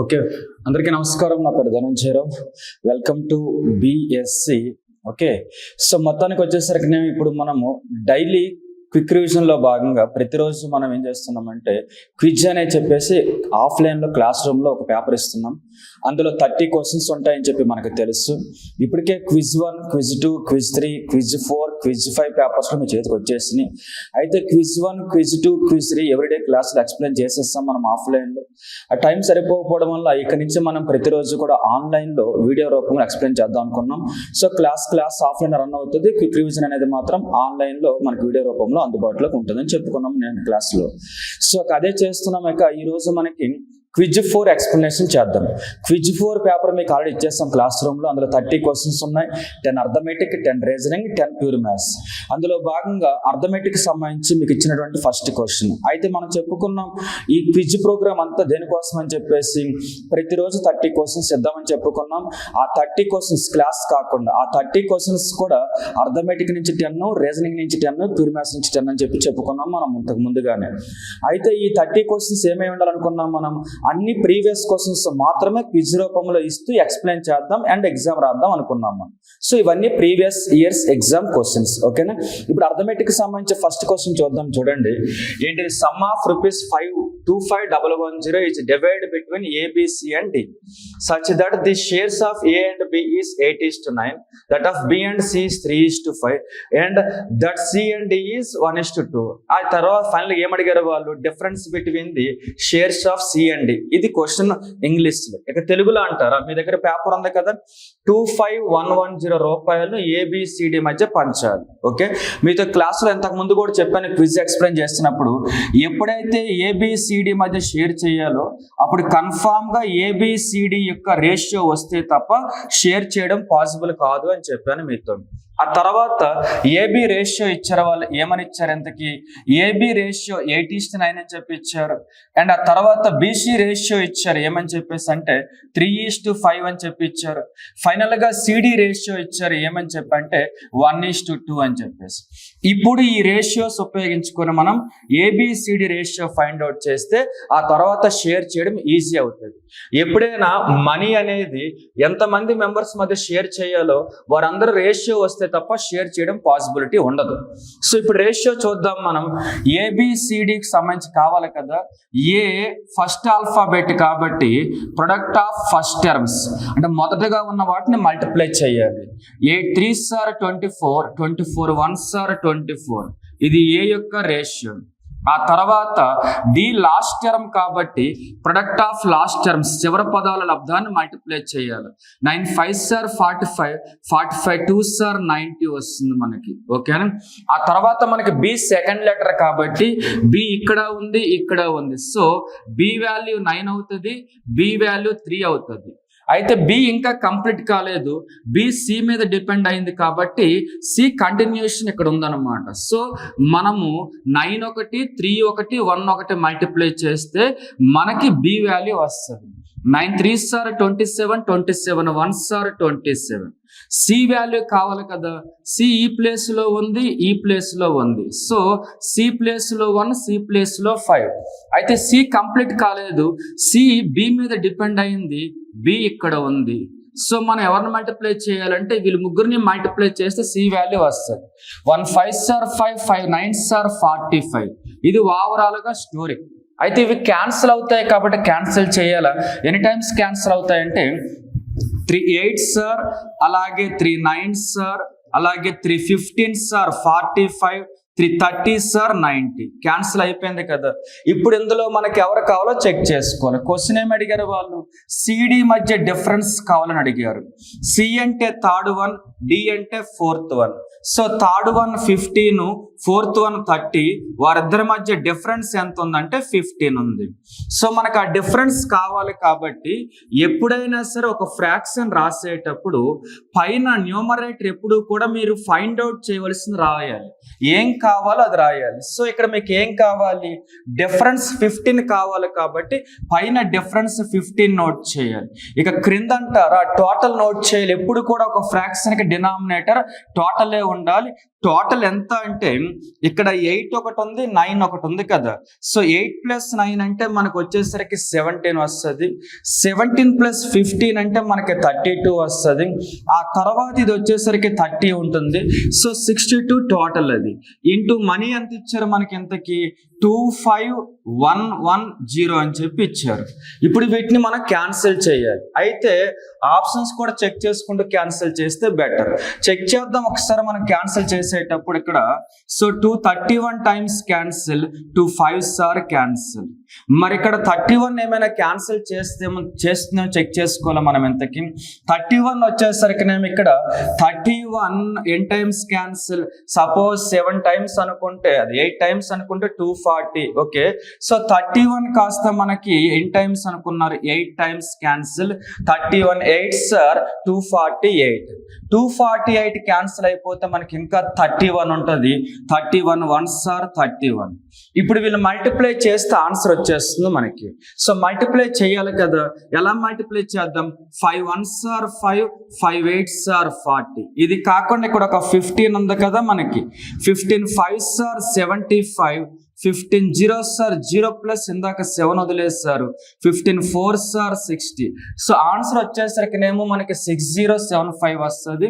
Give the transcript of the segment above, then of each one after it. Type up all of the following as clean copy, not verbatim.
Okay, అందరికీ నమస్కారం. నా పేరు Dhananjaya Rao. Welcome to BSc. Okay, so మొత్తానికి వచ్చేసరికి ఇప్పుడు మనము డైలీ క్విక్ రివిజన్లో భాగంగా ప్రతిరోజు మనం ఏం చేస్తున్నామంటే క్విజ్ అనే చెప్పేసి ఆఫ్లైన్లో క్లాస్ రూమ్లో ఒక పేపర్ ఇస్తున్నాం. అందులో 30 క్వశ్చన్స్ ఉంటాయని చెప్పి మనకు తెలుసు. ఇప్పటికే quiz 1, quiz 2, quiz 3, quiz 4, quiz 5 పేపర్స్లో మీ చేతికి వచ్చేసినాయి. అయితే క్విజ్ 1, క్విజ్ 2, క్విజ్ 3 ఎవ్రీడే క్లాసులు ఎక్స్ప్లెయిన్ చేసేస్తాం మనం ఆఫ్లైన్లో. ఆ టైం సరిపోకపోవడం వల్ల ఇక్కడి నుంచి మనం ప్రతిరోజు కూడా ఆన్లైన్లో వీడియో రూపంలో ఎక్స్ప్లెయిన్ చేద్దాం అనుకున్నాం. సో క్లాస్ ఆఫ్లైన్ రన్ అవుతుంది. క్విక్ రివిజన్ అనేది మాత్రం ఆన్లైన్లో మనకి వీడియో రూపంలో అందుబాటులోకి ఉంటుందని చెప్పుకున్నాం నేను క్లాస్లో. సో అదే చేస్తున్నాం. ఇక ఈరోజు మనకి క్విజ్ 4 ఎక్స్ప్లెనేషన్ చేద్దాం. క్విజ్ 4 పేపర్ మీకు ఆల్రెడీ ఇచ్చేస్తాం క్లాస్ రూమ్లో. అందులో 30 క్వశ్చన్స్ ఉన్నాయి. 10 అర్థమెటిక్, 10 రీజనింగ్, 10 ప్యూర్ మ్యాథ్స్. అందులో భాగంగా అర్థమెటిక్ సంబంధించి మీకు ఇచ్చినటువంటి ఫస్ట్ క్వశ్చన్. అయితే మనం చెప్పుకున్నాం ఈ క్విజ్ ప్రోగ్రామ్ అంతా దేనికోసం అని చెప్పేసి ప్రతిరోజు 30 క్వశ్చన్స్ ఇద్దామని చెప్పుకున్నాం. ఆ 30 క్వశ్చన్స్ క్లాస్ కాకుండా ఆ 30 క్వశ్చన్స్ కూడా అర్థమెటిక్ నుంచి 10, రీజనింగ్ నుంచి 10, ప్యూర్ మ్యాథ్స్ నుంచి 10 అని చెప్పి చెప్పుకున్నాం మనం ఇంతకు ముందుగానే. అయితే ఈ 30 క్వశ్చన్స్ ఏమై ఉండాలనుకున్నాం మనం? అన్ని ప్రీవియస్ క్వశ్చన్స్ మాత్రమే క్విజ్ రూపంలో ఇస్తూ ఎక్స్ప్లెయిన్ చేద్దాం అండ్ ఎగ్జామ్ రాద్దాం అనుకున్నాం మనం. సో ఇవన్నీ ప్రీవియస్ ఇయర్స్ ఎగ్జామ్ క్వశ్చన్స్. ఓకేనా? ఇప్పుడు అర్థమెటిక్ సంబంధించి ఫస్ట్ క్వశ్చన్ చూద్దాం. చూడండి, ఏంటి? Some of ₹525,110 is divided between A, B, C and D such that the shares of A and B is 8:9, that of B and C is 3:5 and that C and D is 1:2. ఆ తర్వాత final ఏమడిగారు వాళ్ళు? Difference between the shares of C and D. ఇది question English లో. ఇక తెలుగులో అంటారా? మీ దగ్గర paper ఉంది కదా, 25,110 రూపాయలు ABCD మధ్య పంచాలి. ఓకే, మీతో క్లాసులో ఇంతకు ముందు కూడా చెప్పాను క్విజ్ ఎక్స్ప్లెయిన్ చేస్తున్నప్పుడు, ఎప్పుడైతే ABCD మధ్య షేర్ చేయాలో అప్పుడు కన్ఫామ్ గా ABCD యొక్క రేషియో వస్తే తప్ప షేర్ చేయడం పాసిబుల్ కాదు అని చెప్పాను మీతో. ఆ తర్వాత AB రేషియో ఇచ్చారు. వాళ్ళు ఏమని ఇచ్చారు? ఎంతకి? AB రేషియో 8:9 అని చెప్పి ఇచ్చారు. అండ్ ఆ తర్వాత BC రేషియో ఇచ్చారు. ఏమని చెప్పేసి అంటే 3:5 అని చెప్పి ఇచ్చారు. ఫైనల్ గా CD రేషియో ఇచ్చారు. ఏమని చెప్పి అంటే 1:2 అని చెప్పేసి. ఇప్పుడు ఈ రేషియోస్ ఉపయోగించుకొని మనం ABCD రేషియో ఫైండ్ అవుట్ చేస్తే ఆ తర్వాత షేర్ చేయడం ఈజీ అవుతుంది. ఎప్పుడైనా మనీ అనేది ఎంతమంది మెంబర్స్ మధ్య షేర్ చేయాలో వారందరూ రేషియో వస్తే తప్ప షేర్ చేయడం పాసిబిలిటీ ఉండదు. సో ఇప్పుడు రేషియో చూద్దాం మనం. ABCDకి సంబంధించి కావాలి కదా. ఏ ఫస్ట్ ఆల్ఫాబెట్ కాబట్టి ప్రొడక్ట్ ఆఫ్ ఫస్ట్ టర్మ్స్ అంటే మొదటగా ఉన్న వాటిని మల్టిప్లై చేయాలి. 8 3s are 24, 24 1s are 24. ఇది ఏ యొక్క రేషియో. ఆ తర్వాత డి లాస్ట్ టర్మ్ కాబట్టి ప్రొడక్ట్ ఆఫ్ లాస్ట్ టర్మ్స్ చివరి పదాల లబ్ధాన్ని మల్టిప్లై చేయాలి. 9 5s are 45, 45 2s are 90 వస్తుంది మనకి. ఓకేనా? ఆ తర్వాత మనకి బి సెకండ్ లెటర్ కాబట్టి బి ఇక్కడ ఉంది, ఇక్కడ ఉంది. సో బి వాల్యూ 9 అవుతుంది, బి వాల్యూ 3 అవుతుంది. అయితే బి ఇంకా కంప్లీట్ కాలేదు. బి సి మీద డిపెండ్ అయింది కాబట్టి సి కంటిన్యూషన్ ఇక్కడ ఉందన్నమాట. సో మనము 9 1 3 1 1 1 మల్టిప్లై చేస్తే మనకి బి వాల్యూ వస్తుంది. 9 3s are 27, 27 1s are 27. C value కావాలి కదా. సి ఈ ప్లేస్ లో ఉంది, ఈ ప్లేస్ లో ఉంది. సో సి ప్లేస్ లో 1, సి ప్లేస్ లో 5. అయితే సి కంప్లీట్ కాలేదు. సి బి మీద డిపెండ్ అయింది, బి ఇక్కడ ఉంది. సో మనం ఎవరిని మల్టిప్లై చేయాలంటే వీళ్ళు ముగ్గురిని మల్టిప్లై చేస్తే సి వాల్యూ వస్తుంది. 1 5s are 5, 5 9s are 45. ఇది ఓవరాల్ గా స్టోరీ. అయితే ఇవి క్యాన్సిల్ అవుతాయి కాబట్టి క్యాన్సిల్ చేయాలా? ఎనీ టైమ్స్ క్యాన్సిల్ అవుతాయంటే 3 8s are, అలాగే 3 9s are, అలాగే 3 15s are 45, 3 30s are 90. Cancel అయిపోయింది కదా. ఇప్పుడు ఇందులో మనకి ఎవరు కావాలో చెక్ చేసుకోవాలి. క్వశ్చన్ ఏమి అడిగారు వాళ్ళు? CD మధ్య డిఫరెన్స్ కావాలని అడిగారు. సి అంటే థర్డ్ వన్, డి అంటే fourth one. So third one 15, fourth one 30. వారిద్దరి మధ్య డిఫరెన్స్ ఎంత ఉందంటే 15 ఉంది. సో మనకు ఆ డిఫరెన్స్ కావాలి కాబట్టి ఎప్పుడైనా సరే ఒక ఫ్రాక్షన్ రాసేటప్పుడు పైన న్యూమరేటర్ ఎప్పుడు కూడా మీరు ఫైండ్ అవుట్ చేయవలసింది రాయాలి. ఏం కావాలో అది రాయాలి. సో ఇక్కడ మీకు ఏం కావాలి? డిఫరెన్స్ 15 కావాలి కాబట్టి పైన డిఫరెన్స్ 15 నోట్ చేయాలి. ఇక క్రింద అంటారా టోటల్ నోట్ చేయాలి. ఎప్పుడు కూడా ఒక ఫ్రాక్షన్ కి డినామినేటర్ టోటలే ఉండాలి. టోటల్ ఎంత అంటే ఇక్కడ 8 ఒకటి ఉంది, 9 ఒకటి ఉంది కదా. సో 8 + 9 అంటే మనకు వచ్చేసరికి 17 వస్తుంది. 17 + 15 అంటే మనకి 32 వస్తుంది. ఆ తర్వాత ఇది వచ్చేసరికి 30 ఉంటుంది. So 62 total. అది ఇంటూ మనీ ఎంత ఇచ్చారు మనకి, ఎంతకి 25110 అని చెప్పి ఇచ్చారు. ఇప్పుడు వీటిని మనం క్యాన్సిల్ చేయాలి. అయితే ఆప్షన్స్ కూడా చెక్ చేసుకుంటూ క్యాన్సిల్ చేస్తే బెటర్. చెక్ చేద్దాం ఒకసారి మనం క్యాన్సిల్ చేసేటప్పుడు. ఇక్కడ so 231 times cancel, 2 5s are cancel. మరి ఇక్కడ 31 ఏమైనా క్యాన్సిల్ చేస్తున్నాం చెక్ చేసుకోవాలి మనం. ఎంతకి 31 వచ్చేసరికి నేను ఇక్కడ 31 n times cancel. Suppose 7 times అనుకుంటే, అది 8 టైమ్స్ అనుకుంటే 240. ఓకే, సో 31 కాస్త మనకి ఎన్ టైమ్స్ అనుకున్నారు, 8 times cancel. 31 8s are 248. 248 cancel అయిపోతే మనకి ఇంకా 31 ఉంటుంది. 31 1s ఆర్ 31. ఇప్పుడు వీళ్ళు మల్టిప్లై చేస్తే ఆన్సర్ వచ్చేస్తుంది మనకి. సో మల్టిప్లై చేయాలి కదా. ఎలా మల్టిప్లై చేద్దాం? 5 1s ఆర్ 5, 5 8s ఆర్ 40. ఇది కాకుండా ఇక్కడ ఒక 15 ఉంది కదా మనకి. 15 5s are 75, 15 0s are 0 plus ఇందాక 7 వదిలేస్తారు. 15 4s ఆర్ 60. సో ఆన్సర్ వచ్చేసరికినేమో మనకి 6075 వస్తుంది.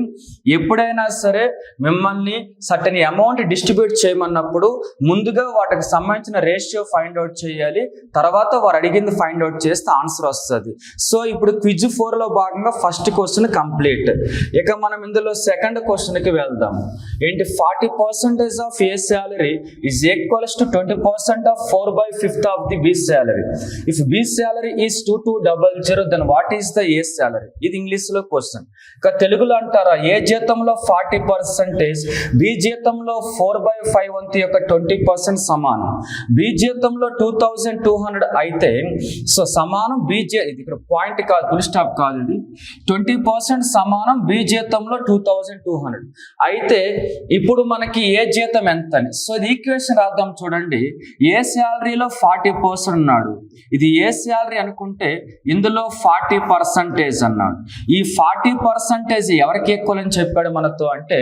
ఎప్పుడైనా సరే మిమ్మల్ని సర్టెన్ అమౌంట్ డిస్ట్రిబ్యూట్ చేయమన్నప్పుడు ముందుగా వాటికి సంబంధించిన రేషియో ఫైండ్ అవుట్ చేయాలి. తర్వాత వారు అడిగింది ఫైండ్ అవుట్ చేస్తే ఆన్సర్ వస్తుంది. సో ఇప్పుడు క్విజ్ 4లో భాగంగా ఫస్ట్ క్వశ్చన్ కంప్లీట్. ఇక మనం ఇందులో సెకండ్ క్వశ్చన్కి వెళ్దాం. ఏంటి? 40% of A salary is equals to 20% of 4/5 of the B salary. If B salary is 2200, then what is the A salary? ఇది ఇంగ్లీష్ లో క్వశ్చన్. ఇక తెలుగులో అంటారా, ఏ జీతంలో 40%, B జీతంలో 4/5 వంతు యొక్క 20% సమానం. B జీతంలో 2200 అయితే సో సమానం B ఇది ఇక్కడ పాయింట్ కాదు, ఫుల్ స్టాప్ కాదు, ఇది 20% సమానం B జీతంలో 2200 అయితే ఇప్పుడు మనకి ఏ జీతం ఎంత అని. సో ఇది ఈక్వేషన్ రాద్దాం చూడండి. ఏ శాలరీలో 40% అన్నాడు, ఇది ఏ శాలరీ అనుకుంటే ఇందులో 40% అన్నాడు. ఈ 40% ఎవరికి ఈక్వల్ అని చెప్పాడు మనతో అంటే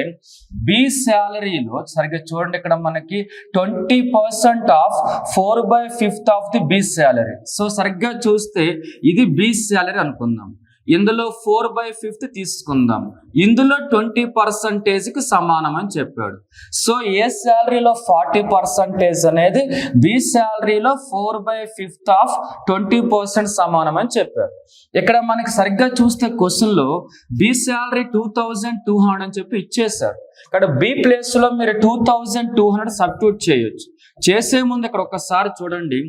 బి శాలరీలో. సరిగ్గా చూడండి, ఇక్కడ మనకి 20% of 4/5 of the B salary. So సరిగ్గా చూస్తే ఇది బి శాలరీ అనుకుందాం. ఇందులో 4/5 తీసుకుందాం. ఇందులో 20%కి సమానం అని చెప్పాడు. సో ఏ శాలరీలో 40% అనేది బి శాలరీలో 4/5 ఆఫ్ 20% సమానం అని చెప్పారు. ఇక్కడ మనకి సరిగ్గా చూస్తే క్వశ్చన్ లో బి శాలరీ 2200 అని చెప్పి ఇచ్చేసారు. ఇక్కడ బి ప్లేస్ లో మీరు 2200 సబ్స్టిట్యూట్ చేయొచ్చు. చేసే ముందు ఇక్కడ ఒకసారి చూడండి,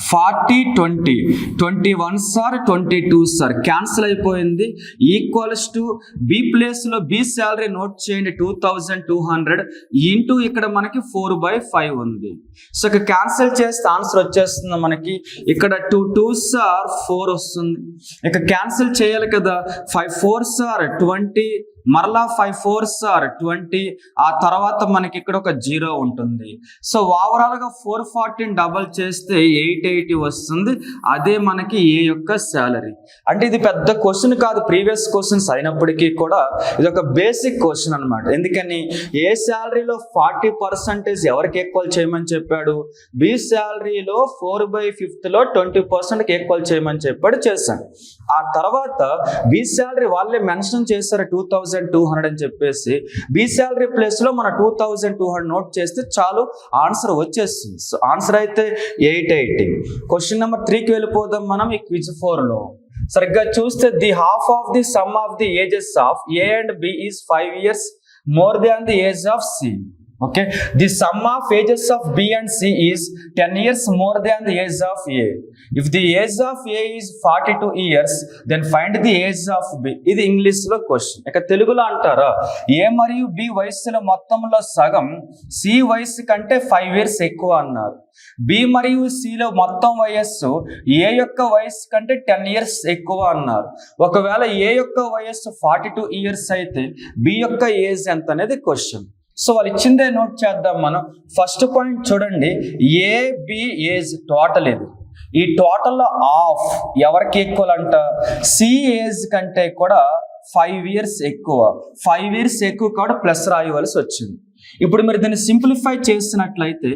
40 20 21s are 22s are cancel అయిపోయింది. ఈక్వల్స్ టు బి ప్లేస్ లో బి శాలరీ నోట్ చేయండి 2200 ఇంటూ ఇక్కడ మనకి 4/5 ఉంది. సో ఇక్కడ క్యాన్సిల్ చేస్తే ఆన్సర్ వచ్చేస్తుంది మనకి. ఇక్కడ 2 2s ఆర్ 4 వస్తుంది. ఇక క్యాన్సిల్ చేయాలి కదా. 5 4s ఆర్ 20, మరలా 5 4s ఆర్ 20. ఆ తర్వాత మనకి ఇక్కడ ఒక 0 ఉంటుంది. సో ఓవరాల్ గా 440 డబల్ చేస్తే 880 వస్తుంది. అదే మనకి ఏ యొక్క శాలరీ. అంటే ఇది పెద్ద క్వశ్చన్ కాదు, ప్రీవియస్ క్వశ్చన్స్ అయినప్పటికీ కూడా ఇది ఒక బేసిక్ క్వశ్చన్ అనమాట. ఎందుకని ఏ శాలరీలో 40% ఎవరికి ఈక్వల్ చేయమని చెప్పాడు? బి శాలరీలో 4/5లో 20%కి ఈక్వల్ చేయమని చెప్పాడు, చేశాను. ఆ తర్వాత బి శాలరీ వాళ్ళే మెన్షన్ చేశారు 2200 అని చెప్పేసి. బి శాలరీ ప్లేస్ లో మన 2200 నోట్ చేస్తే చాలు, ఆన్సర్ వచ్చేస్తుంది. సో ఆన్సర్ అయితే 880. క్వశ్చన్ నెంబర్ 3కి వెళ్ళిపోదాం మనం ఈ క్విజ్ 4లో. సరిగ్గా చూస్తే the half of the sum of the ages of A and B is 5 years more than the age of C. Okay, the sum of ages of B and C is 10 years more than the age of A. If the age of A is 42 years, then find the age of B. ఇది English లో question. ఇక తెలుగులో అంటారా, ఏ మరియు B వయస్సుల మొత్తంలో సగం C వయస్సు కంటే 5 years ఎక్కువ అన్నారు. బి మరియు సిలో మొత్తం వయస్సు ఏ యొక్క వయస్సు కంటే 10 years ఎక్కువ అన్నారు. ఒకవేళ ఏ యొక్క వయస్సు 42 years అయితే బి యొక్క ఏజ్ ఎంత అనేది క్వశ్చన్. సో వాళ్ళు ఇచ్చిందే నోట్ చేద్దాం మనం. ఫస్ట్ పాయింట్ చూడండి, ఏ బి ఏజ్ టోటల్. ఇది ఈ టోటల్లో ఆఫ్ ఎవరికి ఈక్వల్ అంట? సి ఏజ్ కంటే కూడా 5 years ఎక్కువ. 5 years ఎక్కువ కూడా ప్లస్ రాయవలసి వచ్చింది. ఇప్పుడు మీరు దీన్ని సింప్లిఫై చేసినట్లయితే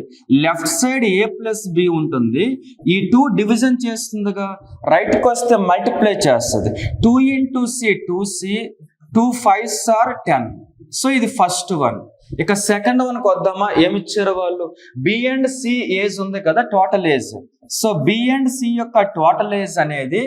left side a plus B ఉంటుంది, ఈ 2 డివిజన్ చేస్తుందిగా, రైట్కి వస్తే మల్టిప్లై చేస్తుంది. 2 into c 2c, 2 5s are 10. So ఇది ఫస్ట్ వన్. ఇక సెకండ్ వన్కి వద్దామా, ఏమిచ్చారు వాళ్ళు, బి అండ్ సి ఏజ్ ఉంది కదా, total age. So B and C యొక్క టోటల్ ఏజ్ అనేది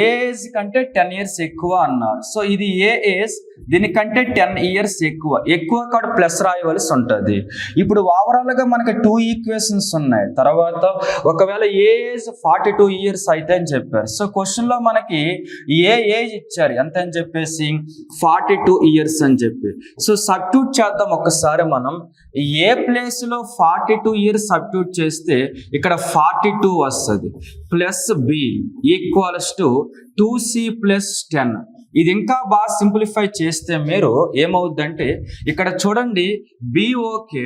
ఏ ఏజ్ కంటే 10 years ఎక్కువ అన్నారు. సో ఇది ఏ ఏజ్, దీనికంటే 10 years ఎక్కువ కాడ ప్లస్ రాయవలసి ఉంటుంది. ఇప్పుడు ఓవరాల్ గా మనకి 2 ఈక్వేషన్స్ ఉన్నాయి. తర్వాత ఒకవేళ ఏ ఏజ్ 42 years అయితే అని చెప్పారు. సో క్వశ్చన్ లో మనకి ఏ ఏజ్ ఇచ్చారు ఎంత అని చెప్పేసి 42 years అని చెప్పి. సో సబ్స్టిట్యూట్ చేద్దాం ఒక్కసారి మనం. ఏ ప్లేస్ లో 42 years సబ్స్టిట్యూట్ చేస్తే ఇక్కడ 42 వస్తుంది, plus B equals to 2c plus 10. ఇది ఇంకా బాగా సింప్లిఫై చేస్తే మీరు ఏమవుద్దంటే, ఇక్కడ చూడండి బి ఓకే,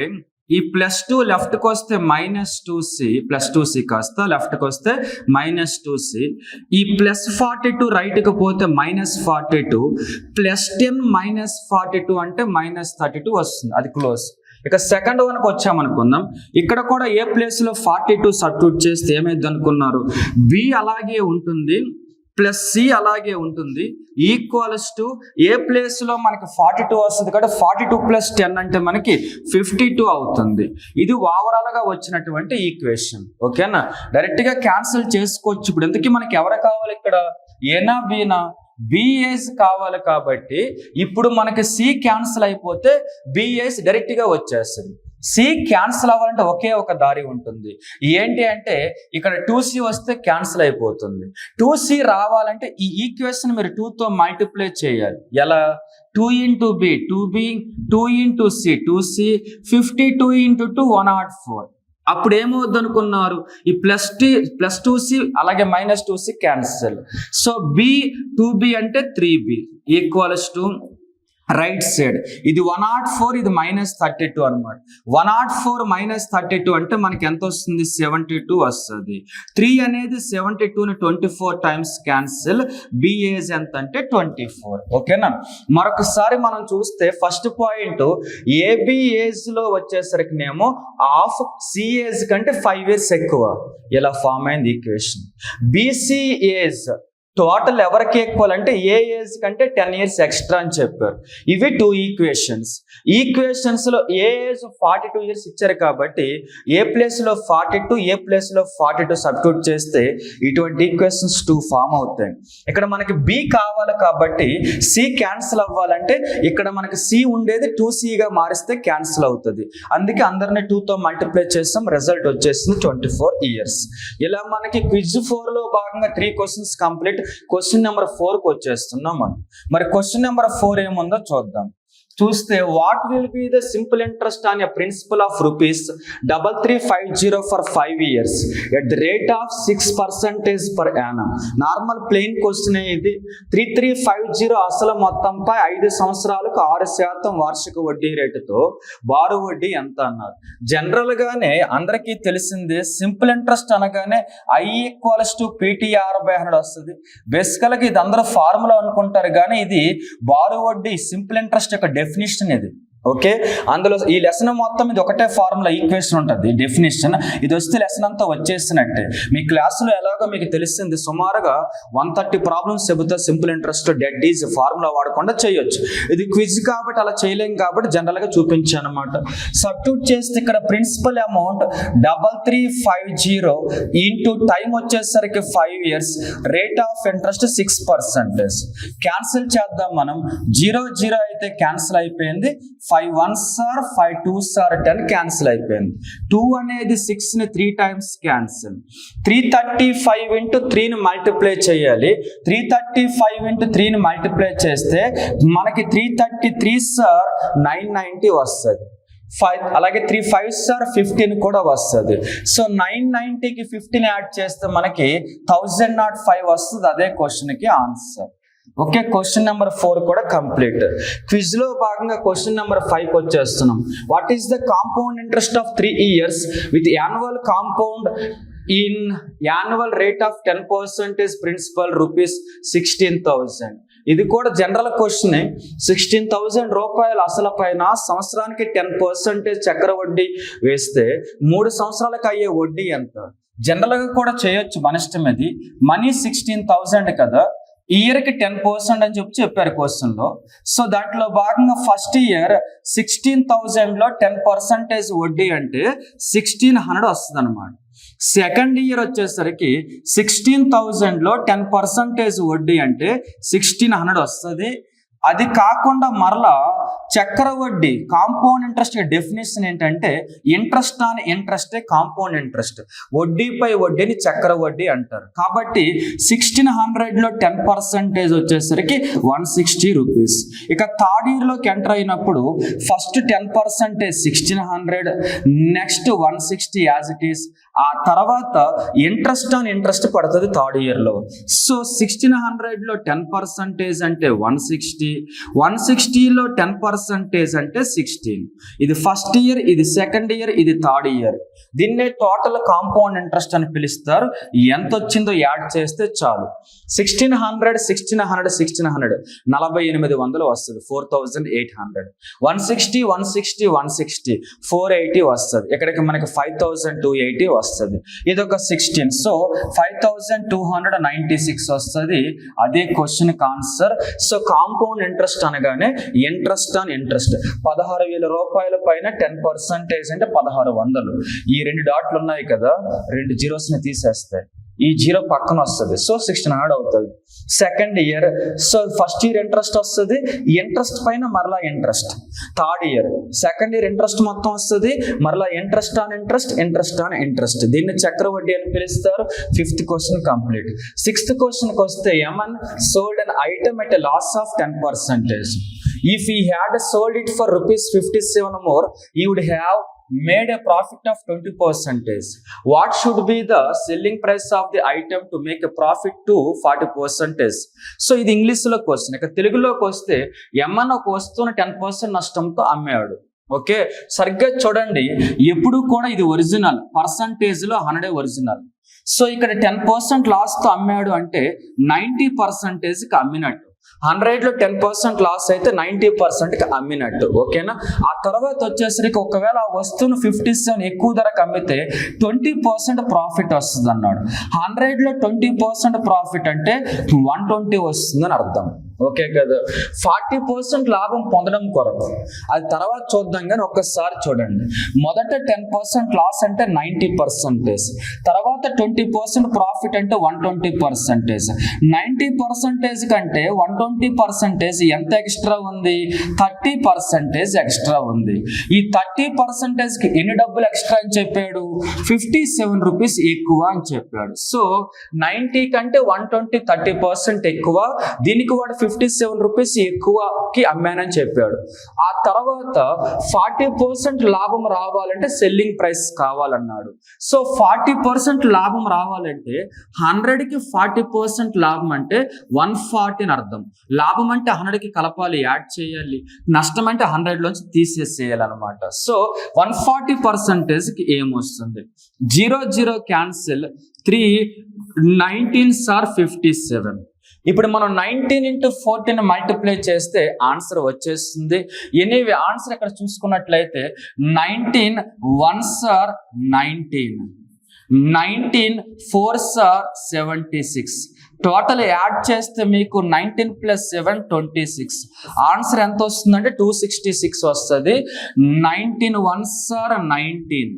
ఈ +2 లెఫ్ట్కి వస్తే -2c, +2c కాస్త లెఫ్ట్కి వస్తే -2c, ఈ +42 రైట్కి పోతే -42, +10 -42 అంటే -32 వస్తుంది, అది క్లోజ్. ఇక సెకండ్ వన్కి వచ్చామనుకుందాం. ఇక్కడ కూడా ఏ ప్లేస్ లో 42 సబ్స్టిట్యూట్ చేస్తే ఏమైంది అనుకున్నారు, బి అలాగే ఉంటుంది, ప్లస్ సి అలాగే ఉంటుంది, ఈక్వల్స్ టు ఏ ప్లేస్ లో మనకి 42 వస్తుంది కదా, 42 + 10 అంటే మనకి 52 అవుతుంది. ఇది ఓవరాల్ గా వచ్చినటువంటి ఈక్వేషన్. ఓకేనా, డైరెక్ట్ గా క్యాన్సిల్ చేసుకోవచ్చు. ఇప్పుడు ఎందుకు మనకి ఎవరు కావాలి ఇక్కడ, ఏనా బీనా, బిఏస్ కావాలి కాబట్టి ఇప్పుడు మనకి సి క్యాన్సిల్ అయిపోతే బిఏస్ డైరెక్ట్ గా వచ్చేస్తుంది. సి క్యాన్సిల్ అవ్వాలంటే ఒకే ఒక దారి ఉంటుంది, ఏంటి అంటే ఇక్కడ 2c వస్తే క్యాన్సిల్ అయిపోతుంది. 2c రావాలంటే ఈ ఈక్వేషన్ మీరు 2తో మల్టిప్లై చేయాలి. ఎలా, 2 into b 2b, 2 into c 2c, 52 into 2 104. అప్పుడు ఏమవుద్ది అనుకున్నారు, ఈ +2c అలాగే -2c cancel. So b 2b అంటే 3b equals to right side ఇది 104, ఇది -32 అనమాట. 104 -32 అంటే మనకి ఎంత వస్తుంది, 72 వస్తుంది. 3 అనేది 72ని 24 times క్యాన్సిల్, బి ఏజ్ ఎంత అంటే 24. ఓకేనా, మరొకసారి మనం చూస్తే ఫస్ట్ పాయింట్ ఏబి ఏజ్ లో వచ్చేసరికి నేమో హాఫ్, సి ఏజ్ కంటే 5 years ఎక్కువ, ఇలా ఫామ్ అయింది ఈక్వేషన్. బీసీ ఏజ్ టోటల్ ఎవరికి ఈక్వల్ అంటే ఏ ఏజ్ కంటే 10 years ఎక్స్ట్రా అని చెప్పారు. ఇవి 2 ఈక్వేషన్స్. ఈక్వేషన్స్ లో ఏ ఏజ్ 42 years ఇచ్చారు కాబట్టి ఏ ప్లేస్ లో 42, ఏ ప్లేస్ లో 42 సబ్స్టిట్యూట్ చేస్తే ఇటువంటి ఈక్వేషన్స్ 2 ఫామ్ అవుతాయి. ఇక్కడ మనకి బి కావాలి కాబట్టి సి క్యాన్సిల్ అవ్వాలంటే ఇక్కడ మనకి సి ఉండేది 2c గా మారిస్తే క్యాన్సిల్ అవుతుంది. అందుకే అందరినీ 2తో మల్టిప్లై చేస్తాం, రిజల్ట్ వచ్చేసింది 24 years. ఇలా మనకి క్విజ్ 4 లో భాగంగా 3 questions కంప్లీట్. క్వశ్చన్ నెంబర్ 4కి వచ్చేస్తున్నాం మనం. మరి క్వశ్చన్ నెంబర్ 4 ఏముందో చూద్దాం. చూస్తే what will be the simple interest on a principal of ₹3350 for 5 years at the rate of 6% per annum. Normal plain question ఇది. 3350 అసలు మొత్తంపై 5 సంవత్సరాలకు 6% వార్షిక వడ్డీ రేటుతో బారు వడ్డీ ఎంత అన్నారు. జనరల్ గానే అందరికీ తెలిసిందే సింపుల్ ఇంట్రెస్ట్ అనగానే I = PT/100 వస్తుంది. బేసికల్ గా ఇది అందరూ ఫార్ములా అనుకుంటారు కానీ ఇది బారు వడ్డీ సింపుల్ ఇంట్రెస్ట్ యొక్క డెఫినిషన్ ఇది. ఓకే, అందులో ఈ లెసన్ మొత్తం ఇది ఒకటే ఫార్ములా ఈక్వేషన్ ఉంటుంది, డెఫినేషన్. ఇది వస్తే లెసన్ అంతా వచ్చేసినట్టే. మీ క్లాసులో ఎలాగో మీకు తెలిసింది, సుమారుగా 130 ప్రాబ్లమ్స్ చెబుతా simple interest dead is formula వాడకుండా చేయొచ్చు. ఇది క్విజ్ కాబట్టి అలా చేయలేం కాబట్టి జనరల్ గా చూపించాను అనమాట. సబ్స్టిట్యూట్ చేస్తే ఇక్కడ ప్రిన్సిపల్ అమౌంట్ 3350 ఇంటూ టైం వచ్చేసరికి 5 years, rate of interest 6%. Cancel చేద్దాం మనం. 0 0 అయితే క్యాన్సిల్ అయిపోయింది, 5 1s are 5 2s are 10 cancel అయిపోయింది. 2 అనేది 6ని 3 times క్యాన్సిల్. 335 into 3ని మల్టిప్లై చేయాలి. 335 into 3ని మల్టిప్లై చేస్తే మనకి 333s are 990 వస్తుంది. 5 అలాగే 3 5s are 15 కూడా వస్తుంది. సో 990కి 15 యాడ్ చేస్తే మనకి 1005 వస్తుంది. అదే క్వశ్చన్ కి ఆన్సర్. ఓకే, క్వశ్చన్ నెంబర్ 4 కూడా కంప్లీట్. క్విజ్ లో భాగంగా క్వశ్చన్ నెంబర్ 5 వచ్చేస్తున్నాం. What is the compound interest of 3 years with annual compound in annual rate of 10% principal ₹16,000. ఇది కూడా జనరల్ క్వశ్చన్. 16,000 రూపాయలు అసలు పైన సంవత్సరానికి 10% చక్కెర వడ్డీ వేస్తే 3 సంవత్సరాలకు అయ్యే వడ్డీ ఎంత? జనరల్ గా కూడా చేయొచ్చు, మన ఇష్టం. అది మనీ 16,000 కదా, ఇయర్కి 10% అని చెప్పారు క్వశ్చన్ లో. సో దాంట్లో భాగంగా ఫస్ట్ ఇయర్ 16,000లో 10% వడ్డీ అంటే 1,600 వస్తుంది అనమాట. సెకండ్ ఇయర్ వచ్చేసరికి 16,000లో 10% వడ్డీ అంటే 1,600 వస్తుంది. అది కాకుండా మరలా చక్కెర వడ్డీ, కాంపౌండ్ ఇంట్రెస్ట్ డెఫినేషన్ ఏంటంటే ఇంట్రెస్ట్ ఆన్ ఇంట్రెస్టే కాంపౌండ్ ఇంట్రెస్ట్. వడ్డీపై వడ్డీని చక్కెర వడ్డీ అంటారు. కాబట్టి 1,600లో 10% వచ్చేసరికి 160 రూపీస్. ఇక థర్డ్ ఇయర్లోకి ఎంటర్ అయినప్పుడు first 10% 1,600, next 160 as it is. ఆ తర్వాత ఇంట్రెస్ట్ ఆన్ ఇంట్రెస్ట్ పడుతుంది థర్డ్ ఇయర్లో. సో 1,600లో 10% అంటే 160, 160లో 10% అంటే 16. ఇది ఫస్ట్ ఇయర్, ఇది సెకండ్ ఇయర్, ఇది థర్డ్ ఇయర్. దీన్నే టోటల్ కాంపౌండ్ ఇంట్రెస్ట్ అని పిలుస్తారు. ఎంత వచ్చిందో యాడ్ చేస్తే చాలు. 1,600 1,600 1,600 4,800 వస్తుంది, 4,800. 160 160 160 480 వస్తుంది. ఇక్కడికి మనకి 5,280 వస్తుంది. ఇది ఒక 16. సో 5,296 వస్తుంది. అదే question answer. So compound interest అనగానే ఇంట్రెస్ట్ ఆన్ ఇంట్రెస్ట్. 16,000 రూపాయల పైన 10% అంటే 1,600. ఈ 2 డాట్లు ఉన్నాయి కదా, 2 జీరోస్ని తీసేస్తాయి, ఈ జీరో పక్కన వస్తుంది. సో 1,600 అవుతుంది. Second year, so first year interest వస్తుంది, ఇంట్రెస్ట్ పైన మరలా interest. Third year second year interest మొత్తం వస్తుంది, మరలా interest on interest, interest on interest. దీన్ని చక్ర వడ్డీ అని పిలుస్తారు. 5th question complete. 6th క్వశ్చన్కి వస్తే Mn sold an item at a loss of 10%. If he had sold it for ₹57 more, he would have made a profit of 20%. What should be the selling price of the item to make a profit to 40%? So ఇది ఇంగ్లీష్లో question. ఇక తెలుగులోకి వస్తే Mn ఒక వస్తువును 10% నష్టంతో అమ్మాడు. Okay, సరిగ్గా చూడండి, ఎప్పుడు కూడా ఇది ఒరిజినల్, పర్సంటేజ్లో 100 ఒరిజినల్. సో ఇక్కడ 10% లాస్తో అమ్మాడు అంటే 90%కి అమ్మినట్టు. 100లో 10% లాస్ అయితే 90%కి అమ్మినట్టు. ఓకేనా? ఆ తర్వాత వచ్చేసరికి ఒకవేళ ఆ వస్తువును 57 ఎక్కువ ధరకు అమ్మితే 20% ప్రాఫిట్ వస్తుంది అన్నాడు. 100లో 20% ప్రాఫిట్ అంటే 120 వస్తుందని అర్థం. ఓకే కదా? 40% లాభం పొందడం కొరకు అది తర్వాత చూద్దాం, కానీ ఒక్కసారి చూడండి. మొదట 10% లాస్ అంటే 90%, తర్వాత 20% ప్రాఫిట్ అంటే 120%. 90% కంటే 120% ఎంత ఎక్స్ట్రా ఉంది? 30% ఎక్స్ట్రా ఉంది. ఈ 30%కి ఎన్ని డబ్బులు ఎక్స్ట్రా అని చెప్పాడు? 57 రూపీస్ ఎక్కువ అని చెప్పాడు. సో 90 కంటే 120 30% ఎక్కువ, దీనికి వాడు 57 రూపీస్ ఎక్కువకి అమ్మానని చెప్పాడు. ఆ తర్వాత 40% లాభం రావాలంటే సెల్లింగ్ ప్రైస్ కావాలన్నాడు. సో 40% లాభం రావాలంటే 100కి 40% లాభం అంటే 140 అని అర్థం. లాభం అంటే 100కి కలపాలి, యాడ్ చేయాలి. నష్టం అంటే 100లోంచి తీసేసేయాలన్నమాట. సో 140%కి ఏమొస్తుంది? 0 0 క్యాన్సిల్, 3 19s are 57. ఇప్పుడు మనం 19 × 14 మల్టిప్లై చేస్తే ఆన్సర్ వచ్చేస్తుంది. ఎనీవే ఆన్సర్ ఇక్కడ చూసుకున్నట్లయితే 19 1s are 19, 19 4s are 76. Total add చేస్తే మీకు 19 + 7 26. ఆన్సర్ ఎంత వస్తుందంటే 266 వస్తుంది. 19 1s are 19,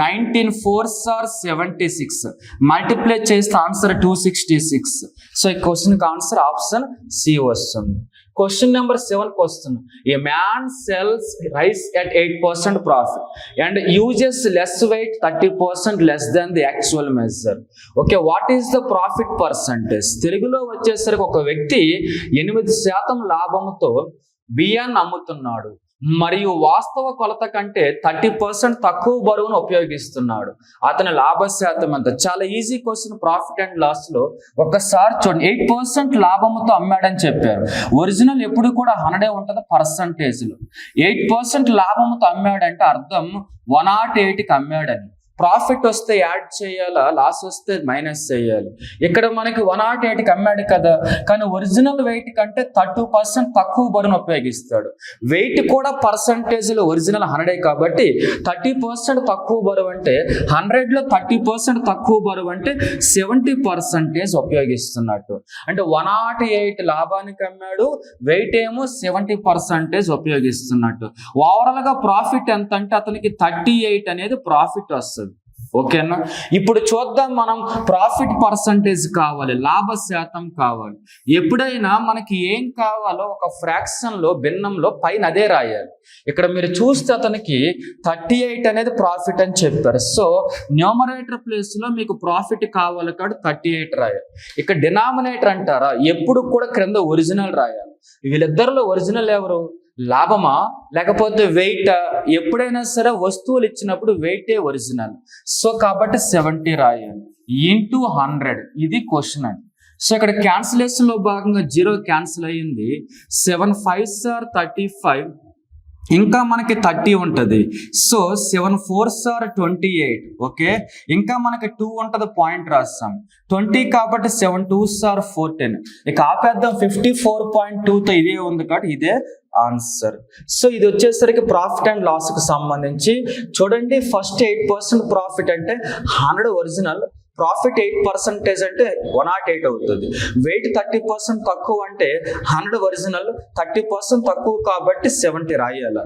19 4s are 76. Multiply చేస్తే ఆన్సర్ 266. సో ఈ క్వశ్చన్కి ఆన్సర్ ఆప్షన్ సి వస్తుంది. క్వశ్చన్ నెంబర్ 7కి వస్తుంది. ఏ man cells rice at 8% profit and uses less weight 30% less than the actual measure. Okay, what is the profit percentage? తెలుగులో వచ్చేసరికి ఒక వ్యక్తి 8% లాభంతో బియ్యాన్ని అమ్ముతున్నాడు మరియు వాస్తవ కొలత కంటే 30% తక్కువ బరువును ఉపయోగిస్తున్నాడు. అతని లాభ శాతం ఎంత? చాలా easy question. Profit and loss లో ఒక్కసారి చూడండి. 8% లాభంతో అమ్మాడని చెప్పారు. ఒరిజినల్ ఎప్పుడు కూడా 100 ఉంటుంది పర్సంటేజ్ లో. 8% లాభంతో అమ్మాడంటే అర్థం 108కి అమ్మాడని. ప్రాఫిట్ వస్తే యాడ్ చేయాలా, లాస్ వస్తే మైనస్ చేయాలి. ఇక్కడ మనకి 108కి అమ్మాడు కదా, కానీ ఒరిజినల్ వెయిట్ కంటే 30% తక్కువ బరువును ఉపయోగిస్తాడు. వెయిట్ కూడా పర్సంటేజ్లో ఒరిజినల్ 100 కాబట్టి 30% తక్కువ బరువు అంటే 100లో 30% తక్కువ బరువు అంటే 70% ఉపయోగిస్తున్నట్టు. అంటే 108 లాభానికి అమ్మాడు, వెయిట్ ఏమో 70% ఉపయోగిస్తున్నట్టు. ఓవరాల్ గా ప్రాఫిట్ ఎంత అంటే అతనికి 38 అనేది ప్రాఫిట్ వస్తుంది. ఓకేనా? ఇప్పుడు చూద్దాం, మనం ప్రాఫిట్ పర్సంటేజ్ కావాలి, లాభ శాతం కావాలి. ఎప్పుడైనా మనకి ఏం కావాలో ఒక ఫ్రాక్షన్ లో, భిన్నంలో పైన అదే రాయాలి. ఇక్కడ మీరు చూస్తే అతనికి 38 అనేది ప్రాఫిట్ అని చెప్పారు. సో న్యూమరేటర్ ప్లేస్ లో మీకు ప్రాఫిట్ కావాలి కాబట్టి 38 రాయాలి. ఇక్కడ డినామినేటర్ అంటారా, ఎప్పుడు కూడా క్రింద ఒరిజినల్ రాయాలి. వీళ్ళిద్దరిలో ఒరిజినల్ ఎవరు? లాభమా లేకపోతే వెయిట్? ఎప్పుడైనా సరే వస్తువులు ఇచ్చినప్పుడు వెయిటే ఒరిజినల్. సో కాబట్టి 70 రాయాలి ఇంటూ 100. ఇది క్వశ్చన్ అండి. సో ఇక్కడ క్యాన్సిలేషన్ లో భాగంగా 0 క్యాన్సిల్ అయ్యింది. 7 5s are 35, ఇంకా మనకి 30 ఉంటుంది. So 7 4s are 28. ఓకే, ఇంకా మనకి 2 ఉంటుంది, పాయింట్ రాస్తాం. 20 కాబట్టి 7 2s are 14. ఇక ఆపేద్దాం. 54.2తో ఇదే ఉంది కాబట్టి ఇదే ఆన్సర్. సో ఇది వచ్చేసరికి ప్రాఫిట్ అండ్ లాస్ కి సంబంధించి చూడండి. ఫస్ట్ 8% ప్రాఫిట్ అంటే 100 ఒరిజినల్, ప్రాఫిట్ 8% అంటే 108 అవుతుంది. వెయిట్ 30% తక్కువ అంటే 100 ఒరిజినల్, 30% తక్కువ కాబట్టి 70 రాయాలి.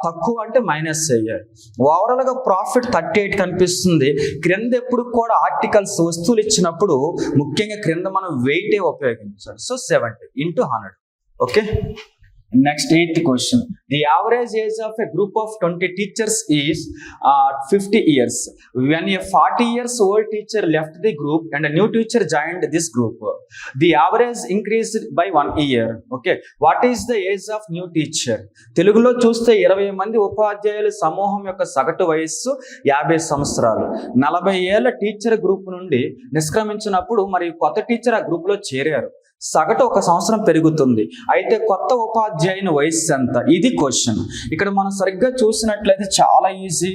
తక్కువ అంటే మైనస్ చేయాలి. ఓవరాల్ గా ప్రాఫిట్ 38 కనిపిస్తుంది. క్రింద ఎప్పుడు కూడా ఆర్టికల్స్, వస్తువులు ఇచ్చినప్పుడు ముఖ్యంగా క్రింద మనం వెయిటే ఉపయోగించాలి. So 70 into 100. Okay, next 8th question. The average age of a group of 20 teachers is 50 years. When a 40 years old teacher left the group and a new teacher joined this group, the average increased by 1 year. Okay, what is the age of new teacher? తెలుగులో చూస్తే 20 మంది ఉపాధ్యాయుల సమూహం యొక్క సగటు వయస్సు 50 సంవత్సరాలు. 40 ఏళ్ల టీచర్ గ్రూప్ నుండి నిష్క్రమించినప్పుడు మరి కొత్త టీచర్ ఆ గ్రూప్ లో చేరారు. సగటు 1 సంవత్సరం పెరుగుతుంది. అయితే కొత్త ఉపాధ్యాయుని వయస్సు ఎంత? ఇది క్వశ్చన్. ఇక్కడ మనం సరిగ్గా చూసినట్లయితే చాలా ఈజీ.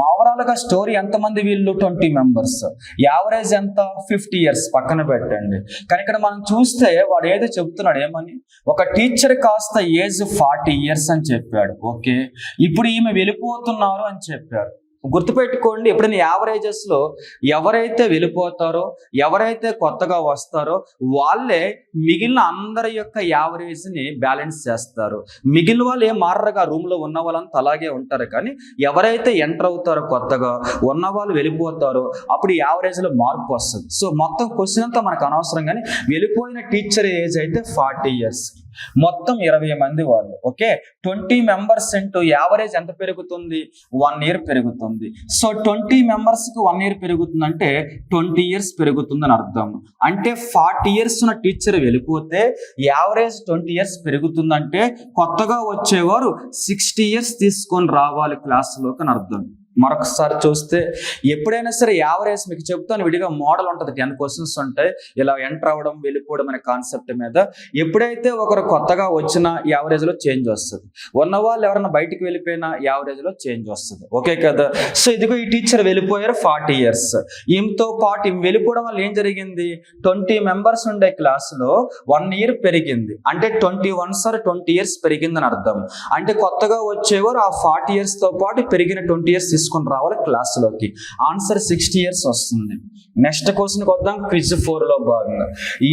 ఓవరాల్ గా స్టోరీ ఎంతమంది వీళ్ళు? 20 మెంబర్స్. యావరేజ్ ఎంత? 50 years. పక్కన పెట్టండి. కానీ ఇక్కడ మనం చూస్తే వాడు ఏదో చెప్తున్నాడు, ఏమని? ఒక టీచర్ కాస్త ఏజ్ 40 years అని చెప్పాడు. ఓకే, ఇప్పుడు ఈమె వెళ్ళిపోతున్నారు అని చెప్పారు. గుర్తుపెట్టుకోండి, ఎప్పుడైనా యావరేజెస్ లో ఎవరైతే వెళ్ళిపోతారో, ఎవరైతే కొత్తగా వస్తారో వాళ్ళే మిగిలిన అందరి యొక్క యావరేజ్ ని బ్యాలెన్స్ చేస్తారు. మిగిలిన వాళ్ళు ఏం మారరుగా, రూమ్ లో ఉన్న వాళ్ళంతా అలాగే ఉంటారు. కానీ ఎవరైతే ఎంటర్ అవుతారో, కొత్తగా ఉన్న వాళ్ళు వెళ్ళిపోతారో, అప్పుడు యావరేజ్ లో మార్పు వస్తుంది. సో మొత్తం క్వశ్చన్ అంతా మనకు అనవసరం. కానీ వెళ్ళిపోయిన టీచర్ ఏజ్ అయితే 40 years. మొత్తం 20 మంది వాళ్ళు. ఓకే, 20 మెంబర్స్ ఇంటూ యావరేజ్ ఎంత పెరుగుతుంది? 1 year పెరుగుతుంది. సో 20 మెంబర్స్ కి 1 year పెరుగుతుందంటే 20 years పెరుగుతుందని అర్థం. అంటే 40 years ఉన్న టీచర్ వెళ్ళిపోతే యావరేజ్ 20 years పెరుగుతుందంటే కొత్తగా వచ్చేవారు 60 years తీసుకొని రావాలి క్లాసులోకి అని అర్థం. మరొకసారి చూస్తే ఎప్పుడైనా సరే యావరేజ్ మీకు చెప్తాను, విడిగా మోడల్ ఉంటుంది, 10 questions ఉంటాయి. ఇలా ఎంటర్ అవ్వడం, వెళ్ళిపోవడం అనే కాన్సెప్ట్ మీద. ఎప్పుడైతే ఒకరు కొత్తగా వచ్చినా యావరేజ్ లో చేంజ్ వస్తుంది. ఉన్న వాళ్ళు ఎవరైనా బయటికి వెళ్ళిపోయినా యావరేజ్ లో చేంజ్ వస్తుంది. ఓకే కదా? సో ఇదిగో ఈ టీచర్ వెళ్ళిపోయారు 40 years. ఈమెతో పాటు ఈమె వెళ్ళిపోవడం వల్ల ఏం జరిగింది? 20 మెంబర్స్ ఉండే క్లాసులో 1 year పెరిగింది. అంటే 21 or 20 years పెరిగిందని అర్థం. అంటే కొత్తగా వచ్చేవారు ఆ 40 years తో పాటు పెరిగిన 20 years తీసుకొని రావాలి క్లాసులోకి. ఆన్సర్ 60 years వస్తుంది. నెక్స్ట్ క్వశ్చన్కి వద్దాం. క్విజ్ 4 లో భాగంగా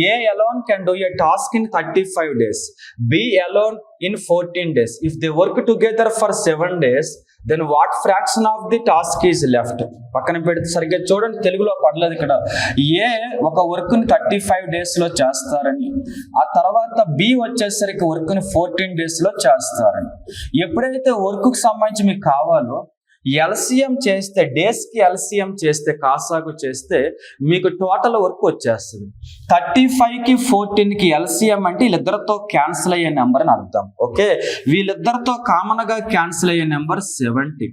ఏ alone can do a task in 35 days, B alone in 14 days. If they work together for 7 days, then what fraction of the task is left? పక్కన పెడితే సరిగ్గా చూడండి, తెలుగులో పడలేదు ఇక్కడ. ఏ ఒక వర్క్ ని 35 days లో చేస్తారని, ఆ తర్వాత బి వచ్చేసరికి వర్క్ ని 14 days లో చేస్తారని. ఎప్పుడైతే వర్క్ కి సంబంధించి మీకు కావాలో ఎల్సిఎం చేస్తే, డేస్ కి ఎల్సిఎం చేస్తే, కాసాగు చేస్తే మీకు టోటల్ వర్క్ వచ్చేస్తుంది. 35 కి 14 కి ఎల్సిఎం అంటే వీళ్ళిద్దరితో క్యాన్సిల్ అయ్యే నెంబర్ అని అర్థం. ఓకే, వీళ్ళిద్దరితో కామన్ గా క్యాన్సిల్ అయ్యే నెంబర్ 70.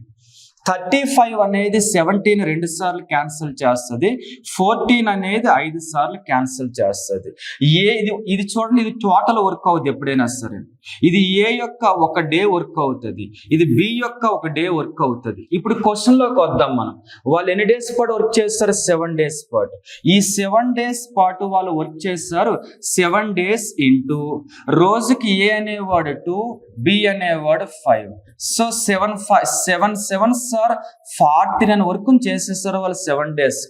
35 అనేది 17 2 సార్లు క్యాన్సిల్ చేస్తుంది. 14 అనేది 5 సార్లు క్యాన్సిల్ చేస్తుంది. ఇది చూడండి, ఇది టోటల్ వర్క్ అవుతుంది ఎప్పుడైనా సరే. ఇది ఏ యొక్క ఒక డే వర్క్ అవుతుంది, ఇది బి యొక్క ఒక డే వర్క్ అవుతుంది. ఇప్పుడు క్వశ్చన్ లోకి వద్దాం మనం. వాళ్ళు ఎన్ని డేస్ పాటు వర్క్ చేస్తారు? 7 డేస్ పాటు. ఈ 7 డేస్ పాటు వాళ్ళు వర్క్ చేస్తారు. 7 డేస్ ఇంటూ రోజుకి ఏ అనేవాడు 2, బి అనేవాడు 5. సో 7 7 సార్ 49 వరకు చేసేస్తారు వాళ్ళు 7 డేస్.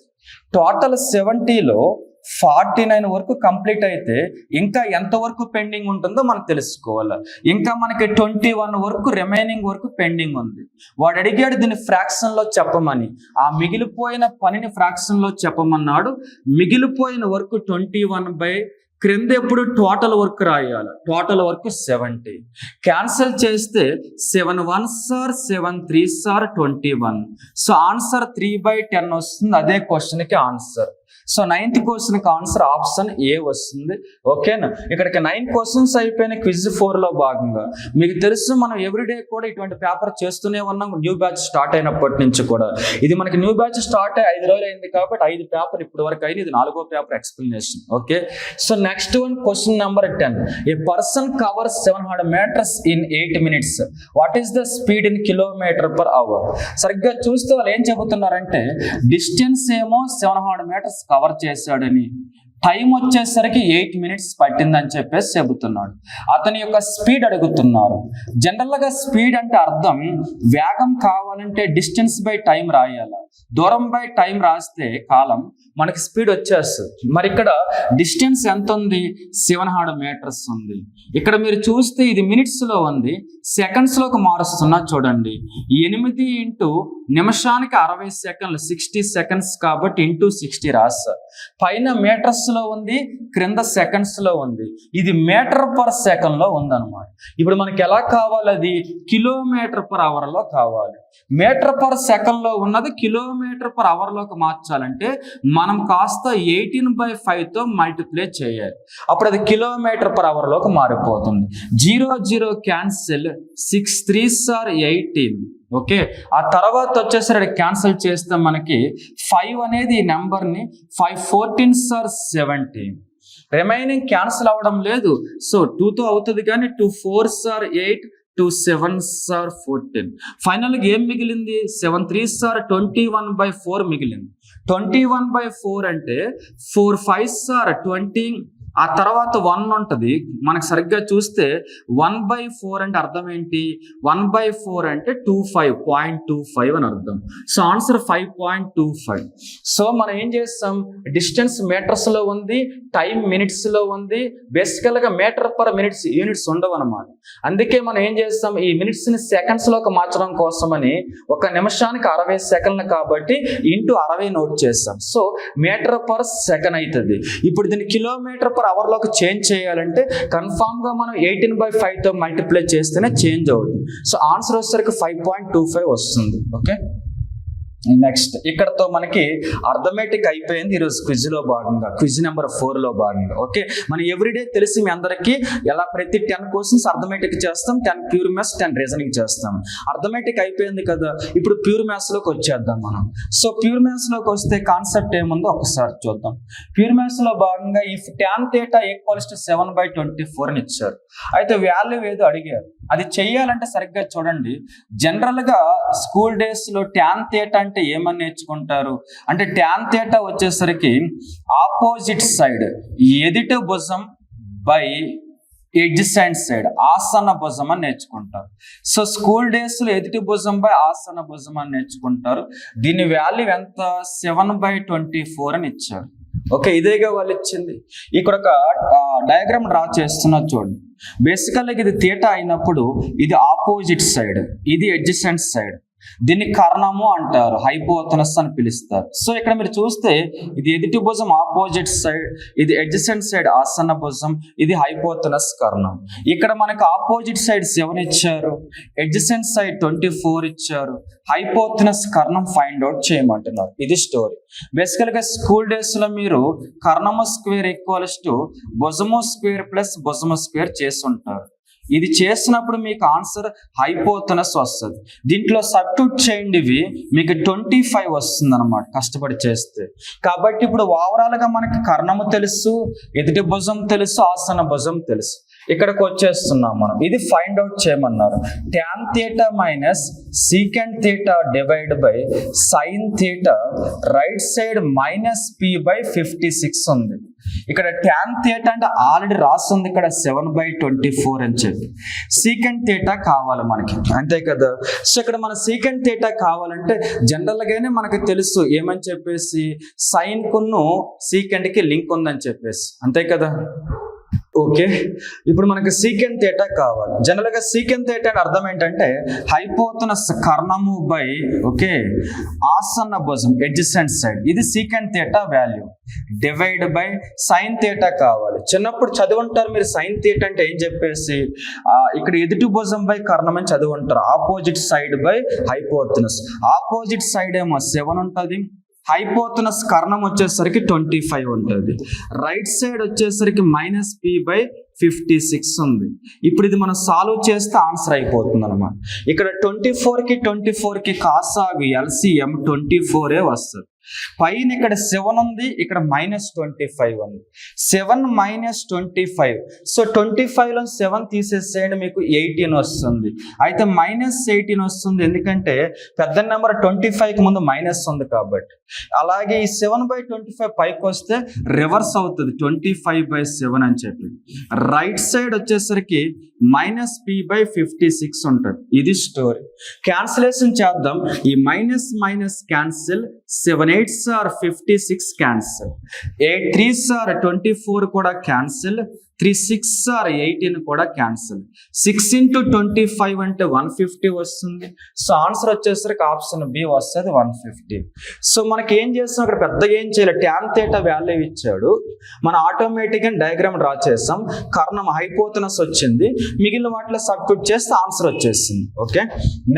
టోటల్ 70లో 49 వరకు కంప్లీట్ అయితే ఇంకా ఎంత వరకు పెండింగ్ ఉంటుందో మనం తెలుసుకోవాలి. ఇంకా మనకి 21 వరకు రిమైనింగ్ వరకు పెండింగ్ ఉంది. వాడు అడిగాడు దీన్ని ఫ్రాక్షన్ లో చెప్పమని. ఆ మిగిలిపోయిన పనిని ఫ్రాక్షన్ లో చెప్పమన్నాడు. మిగిలిపోయిన వరకు 21 క్రింద ఎప్పుడు టోటల్ వర్క్ రాయాలి. Total work 70. క్యాన్సిల్ చేస్తే 7 1s are 7 3s are 21. So answer 3/10 వస్తుంది. అదే క్వశ్చన్కి ఆన్సర్. సో 9th క్వశ్చన్కి ఆన్సర్ ఆప్షన్ ఏ వస్తుంది. ఓకేనా? ఇక్కడికి 9 క్వశ్చన్స్ అయిపోయిన క్విజ్ 4లో భాగంగా. మీకు తెలుసు మనం ఎవ్రీడే కూడా ఇటువంటి పేపర్ చేస్తూనే ఉన్నాం. న్యూ బ్యాచ్ స్టార్ట్ అయినప్పటి నుంచి కూడా. ఇది మనకి న్యూ బ్యాచ్ స్టార్ట్ అయ్యి 5 రోజులు అయింది కాబట్టి 5 పేపర్ ఇప్పటి వరకు అయింది. ఇది 4వ paper explanation. Okay, so next one question number 10. A person covers 700 meters in 8 minutes. What is the speed in km/h? సరిగ్గా చూస్తే వాళ్ళు ఏం చెబుతున్నారంటే డిస్టెన్స్ ఏమో 700 meters కవర్ చేశాడని, టైం వచ్చేసరికి 8 minutes పట్టిందని చెప్పేసి చెబుతున్నాడు. అతని యొక్క స్పీడ్ అడుగుతున్నారు. జనరల్ గా స్పీడ్ అంటే అర్థం వేగం కావాలంటే డిస్టెన్స్ బై టైం రాయాలి. దూరం బై టైం రాస్తే కాలం మనకి స్పీడ్ వచ్చేస్తుంది. మరి ఇక్కడ డిస్టెన్స్ ఎంత ఉంది? 700 meters ఉంది. ఇక్కడ మీరు చూస్తే ఇది మినిట్స్ లో ఉంది, సెకండ్స్ లోకి మారుస్తున్నా చూడండి. 8 ఇంటూ నిమిషానికి 60 సెకండ్లు, 60 seconds కాబట్టి ఇంటూ 60 రాస్తారు. పైన మీటర్స్ లో ఉంది, క్రింద సెకండ్స్ లో ఉంది. ఇది మీటర్/సెకండ్ లో ఉందన్నమాట. ఇప్పుడు మనకి ఎలా కావాలి? అది km/h లో కావాలి. మీటర్/సెకండ్ లో ఉన్నది km/h లోకి మార్చాలంటే మనం కాస్త 18/5తో మల్టిప్లై చేయాలి. అప్పుడు అది km/h లోకి మారిపోతుంది. 0 0 క్యాన్సిల్, 6 3s are 18. ఓకే, ఆ తర్వాత వచ్చేసరికి క్యాన్సిల్ చేస్తే మనకి 5 అనేది ఈ నెంబర్ని 5 14s are 17. రిమైనింగ్ క్యాన్సిల్ అవ్వడం లేదు. సో 2తో అవుతుంది కానీ 2 4s are 8, 2 7s are 14. ఫైనల్గా ఏం మిగిలింది? 7 3s are 21/4 మిగిలింది. 21/4 అంటే 4 5s are 20. ఆ తర్వాత 1 ఉంటుంది. మనకు సరిగ్గా చూస్తే 1/4 అంటే అర్థం ఏంటి? 1/4 అంటే 0.25 అని అర్థం. So answer 5.25. సో మనం ఏం చేస్తాం? డిస్టెన్స్ మీటర్స్ లో ఉంది, టైం మినిట్స్ లో ఉంది. బేసికల్ గా మీటర్/మినిట్స్ యూనిట్స్ ఉండవు అనమాట. అందుకే మనం ఏం చేస్తాం? ఈ మినిట్స్ ని సెకండ్స్ లోకి మార్చడం కోసమని ఒక నిమిషానికి 60 సెకండ్లు కాబట్టి ఇంటూ 60 నోట్ చేస్తాం. సో మీటర్/సెకండ్ అవుతుంది. ఇప్పుడు దీన్ని km/h లోకి చేంజ్ చేయాలంటే కన్ఫామ్ గా మనం 18/5తో మల్టిప్లై చేస్తేనే చేంజ్ అవుతుంది. సో ఆన్సర్ వచ్చేసరికి 5.25 వస్తుంది. ఓకే, నెక్స్ట్ ఇక్కడతో మనకి అర్థమెటిక్ అయిపోయింది ఈరోజు క్విజ్ లో భాగంగా, క్విజ్ నెంబర్ 4లో భాగంగా. ఓకే, మనం ఎవ్రీడే తెలిసి మీ అందరికీ ఎలా ప్రతి 10 క్వశ్చన్స్ అర్థమెటిక్ చేస్తాం, 10 ప్యూర్ మ్యాథ్స్, 10 రీజనింగ్ చేస్తాం. అర్థమెటిక్ అయిపోయింది కదా, ఇప్పుడు ప్యూర్ మ్యాథ్స్ లోకి వచ్చేద్దాం మనం. సో ప్యూర్ మ్యాథ్స్ లోకి వస్తే కాన్సెప్ట్ ఏముందో ఒకసారి చూద్దాం. ప్యూర్ మ్యాథ్స్ లో భాగంగా ఇఫ్ tan θ = 7/24 అని ఇచ్చారు. అయితే వాల్యూ ఏదో అడిగారు. అది చెయ్యాలంటే సరిగ్గా చూడండి. జనరల్ గా స్కూల్ డేస్ లో tan θ అంటే ఏమని నేర్చుకుంటారు అంటే tan θ వచ్చేసరికి ఆపోజిట్ సైడ్ ఎదుటి భుజం బై ఎడ్జసెంట్ సైడ్ ఆసన భుజం అని నేర్చుకుంటారు. సో స్కూల్ డేస్ లో ఎదుటి భుజం బై ఆసన భుజం అని నేర్చుకుంటారు. దీని వాల్యూ ఎంత? 7/24 అని ఇచ్చారు. ఓకే, ఇదేగా వాళ్ళు ఇచ్చింది. ఇక్కడ ఒక డయాగ్రామ్ డ్రా చేస్తున్నా చూడండి. బేసికల్గా ఇది థీటా అయినప్పుడు ఇది ఆపోజిట్ సైడ్, ఇది ఎడ్జసెంట్ సైడ్. దీన్ని కర్ణము అంటారు, హైపోతనస్ అని పిలుస్తారు. సో ఇక్కడ మీరు చూస్తే ఇది ఎదుటి భుజం ఆపోజిట్ సైడ్, ఇది ఎడ్జసెంట్ సైడ్ ఆసన భుజం, ఇది హైపోతనస్ కర్ణం. ఇక్కడ మనకు ఆపోజిట్ సైడ్ 7 ఇచ్చారు, ఎడ్జసెంట్ సైడ్ 24 ఇచ్చారు, హైపోతనస్ కర్ణం ఫైండ్ అవుట్ చేయమంటున్నారు. ఇది స్టోరీ. బేసికల్ గా స్కూల్ డేస్ లో మీరు కర్ణము స్క్వేర్ ఈక్వల్స్ టు భుజము స్క్వేర్ ప్లస్ భుజము స్క్వేర్ చేసి ఉంటారు. ఇది చేసినప్పుడు మీకు ఆన్సర్ హైపోతనస్ వస్తుంది. దీంట్లో సబ్స్టిట్యూట్ చేయండి, ఇవి మీకు 25 వస్తుంది అనమాట కష్టపడి చేస్తే. కాబట్టి ఇప్పుడు ఓవరాల్ గా మనకి కర్ణము తెలుసు, ఎదుటి భుజం తెలుసు, ఆసన భుజం తెలుసు. ఇక్కడికి వచ్చేస్తున్నాం మనం. ఇది ఫైండ్ అవుట్ చేయమన్నారు. tan θ minus secant θ divide by sine θ right side minus p by 56 ఉంది. ఇక్కడ tan θ అంటే ఆల్రెడీ రాస్తుంది ఇక్కడ 7/24 అని చెప్పి. సీకెంట్ θ కావాలి మనకి, అంతే కదా. సో ఇక్కడ మన సీకెంట్ θ కావాలంటే జనరల్ గానే మనకి తెలుసు ఏమని చెప్పేసి, సైన్ కును సీకెంట్ కి లింక్ ఉందని చెప్పేసి, అంతే కదా. ఓకే, ఇప్పుడు మనకి సీకెంట్ θ కావాలి. జనరల్ గా సీకెంట్ θ అంటే అర్థం ఏంటంటే హైపోతనస్ కర్ణము బై ఓకే ఆసన్న భుజం ఎడ్జసెంట్ సైడ్, ఇది secant θ value divide by sine θ కావాలి. చిన్నప్పుడు చదువుంటారు మీరు సైన్ θ అంటే ఏం చెప్పేసి, ఇక్కడ ఎదుటి భుజం బై కర్ణం అని చదువుంటారు. Opposite side by hypotenuse, opposite side ఏమో 7 ఉంటుంది, హైపోతనస్ కర్ణం వచ్చేసరికి 25 ఉంటుంది, రైట్ సైడ్ వచ్చేసరికి మైనస్ p బై 56 ఉంది. ఇప్పుడు ఇది మనం సాల్వ్ చేస్తే ఆన్సర్ అయిపోతుంది అనమాట. ఇక్కడ 24 కి కాసాగు LCM 24 వస్తుంది. పైన ఇక్కడ 7 ఉంది, ఇక్కడ -25 ఉంది. 7 - 25, సో 25 లో 7 తీసేసేయండి, మీకు 18 వస్తుంది. అయితే -18 వస్తుంది, ఎందుకంటే పెద్ద నెంబర్ 25 కి ముందు మైనస్ ఉంది కాబట్టి. అలాగే ఈ 7/25 పైకి వస్తే రివర్స్ అవుతుంది 25/7 అని చెప్పి. రైట్ సైడ్ వచ్చేసరికి -p/56 ఉంటుంది. ఇది స్టోరీ. క్యాన్సిలేషన్ చేద్దాం. ఈ minus cancel, 7 8s are 56 cancel, 8 3s are 24 కూడా క్యాన్సిల్, 3 6s are 18 కూడా క్యాన్సిల్. 6 × 25 అంటే 150 వస్తుంది. సో ఆన్సర్ వచ్చేసరికి ఆప్షన్ బి వస్తుంది 150. సో మనకి ఏం చేస్తాం, అక్కడ పెద్దగా ఏం చేయాలి, tan θ వాల్యూ ఇచ్చాడు, మనం ఆటోమేటిక్గా డయాగ్రామ్ డ్రా చేసాం, కర్ణం హైపోతనస్ వచ్చింది, మిగిలిన వాటిలో సబ్స్టిట్యూట్ చేస్తే ఆన్సర్ వచ్చేసింది. ఓకే,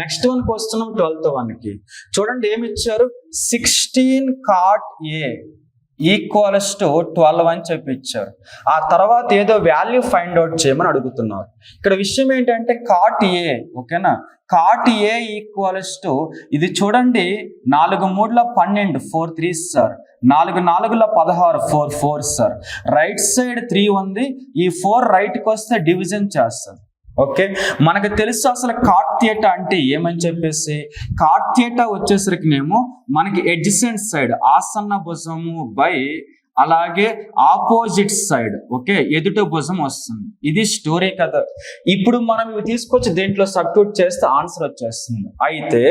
నెక్స్ట్ వన్కి వస్తున్నాం. 12th వన్కి చూడండి ఏమి ఇచ్చారు, 16 cot A ఈక్వల్స్ టు 12 అని చెప్పి ఇచ్చారు. ఆ తర్వాత ఏదో వాల్యూ ఫైండ్ అవుట్ చేయమని అడుగుతున్నారు. ఇక్కడ విషయం ఏంటంటే cot A, ఓకేనా, cot A ఈక్వల్స్ టు, ఇది చూడండి 4 3 12, 4 3s sir, 4 4 16, 4 4s sir. Right side 3 ఉంది, ఈ 4 రైట్కి వస్తే డివిజన్ చేస్తారు. ఓకే, మనకు తెలుసు అసలు cot θ అంటే ఏమని చెప్పేసి, cot θ వచ్చేసరికినేమో మనకి ఎడ్జసెంట్ సైడ్ ఆసన్న భుజము బై అలాగే ఆపోజిట్ సైడ్ ఓకే ఎదుట భుజం వస్తుంది. ఇది స్టోరీ కదా. ఇప్పుడు మనం ఇవి తీసుకొచ్చి దేంట్లో సబ్స్టిట్యూట్ చేస్తే ఆన్సర్ వచ్చేస్తుంది. అయితే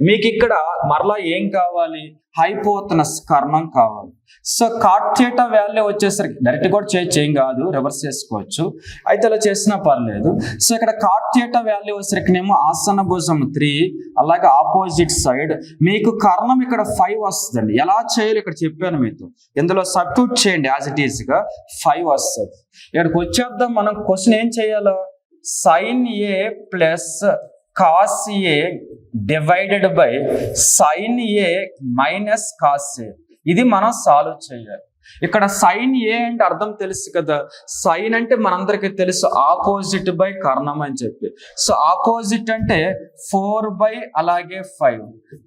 మీకు ఇక్కడ మరలా ఏం కావాలి, హైపోతనస్ కర్ణం కావాలి. సో cot θ వాల్యూ వచ్చేసరికి డైరెక్ట్ కూడా చేయం కాదు, రివర్స్ చేసుకోవచ్చు, అయితే అలా చేసినా పర్లేదు. సో ఇక్కడ cot θ వాల్యూ వచ్చేసరికినేమో ఆసన భుజం 3, అలాగే ఆపోజిట్ సైడ్ మీకు కర్ణం ఇక్కడ 5 వస్తుందండి. ఎలా చేయాలి ఇక్కడ చెప్పాను మీతో, ఇందులో సబ్స్టిట్యూట్ చేయండి యాజ్ ఇట్ ఈస్ గా 5 వస్తుంది. ఇక్కడికి వచ్చేద్దాం. మనం క్వశ్చన్ ఏం చేయాలో, sin A plus cos A divided by sin A minus cos A, ఇది మనం సాల్వ్ చేయాలి. ఇక్కడ sin A అంటే అర్థం తెలుసు కదా, sin అంటే మనందరికీ తెలుసు ఆపోజిట్ బై కర్ణం అని చెప్పి. సో ఆపోజిట్ అంటే 4 అలాగే 5.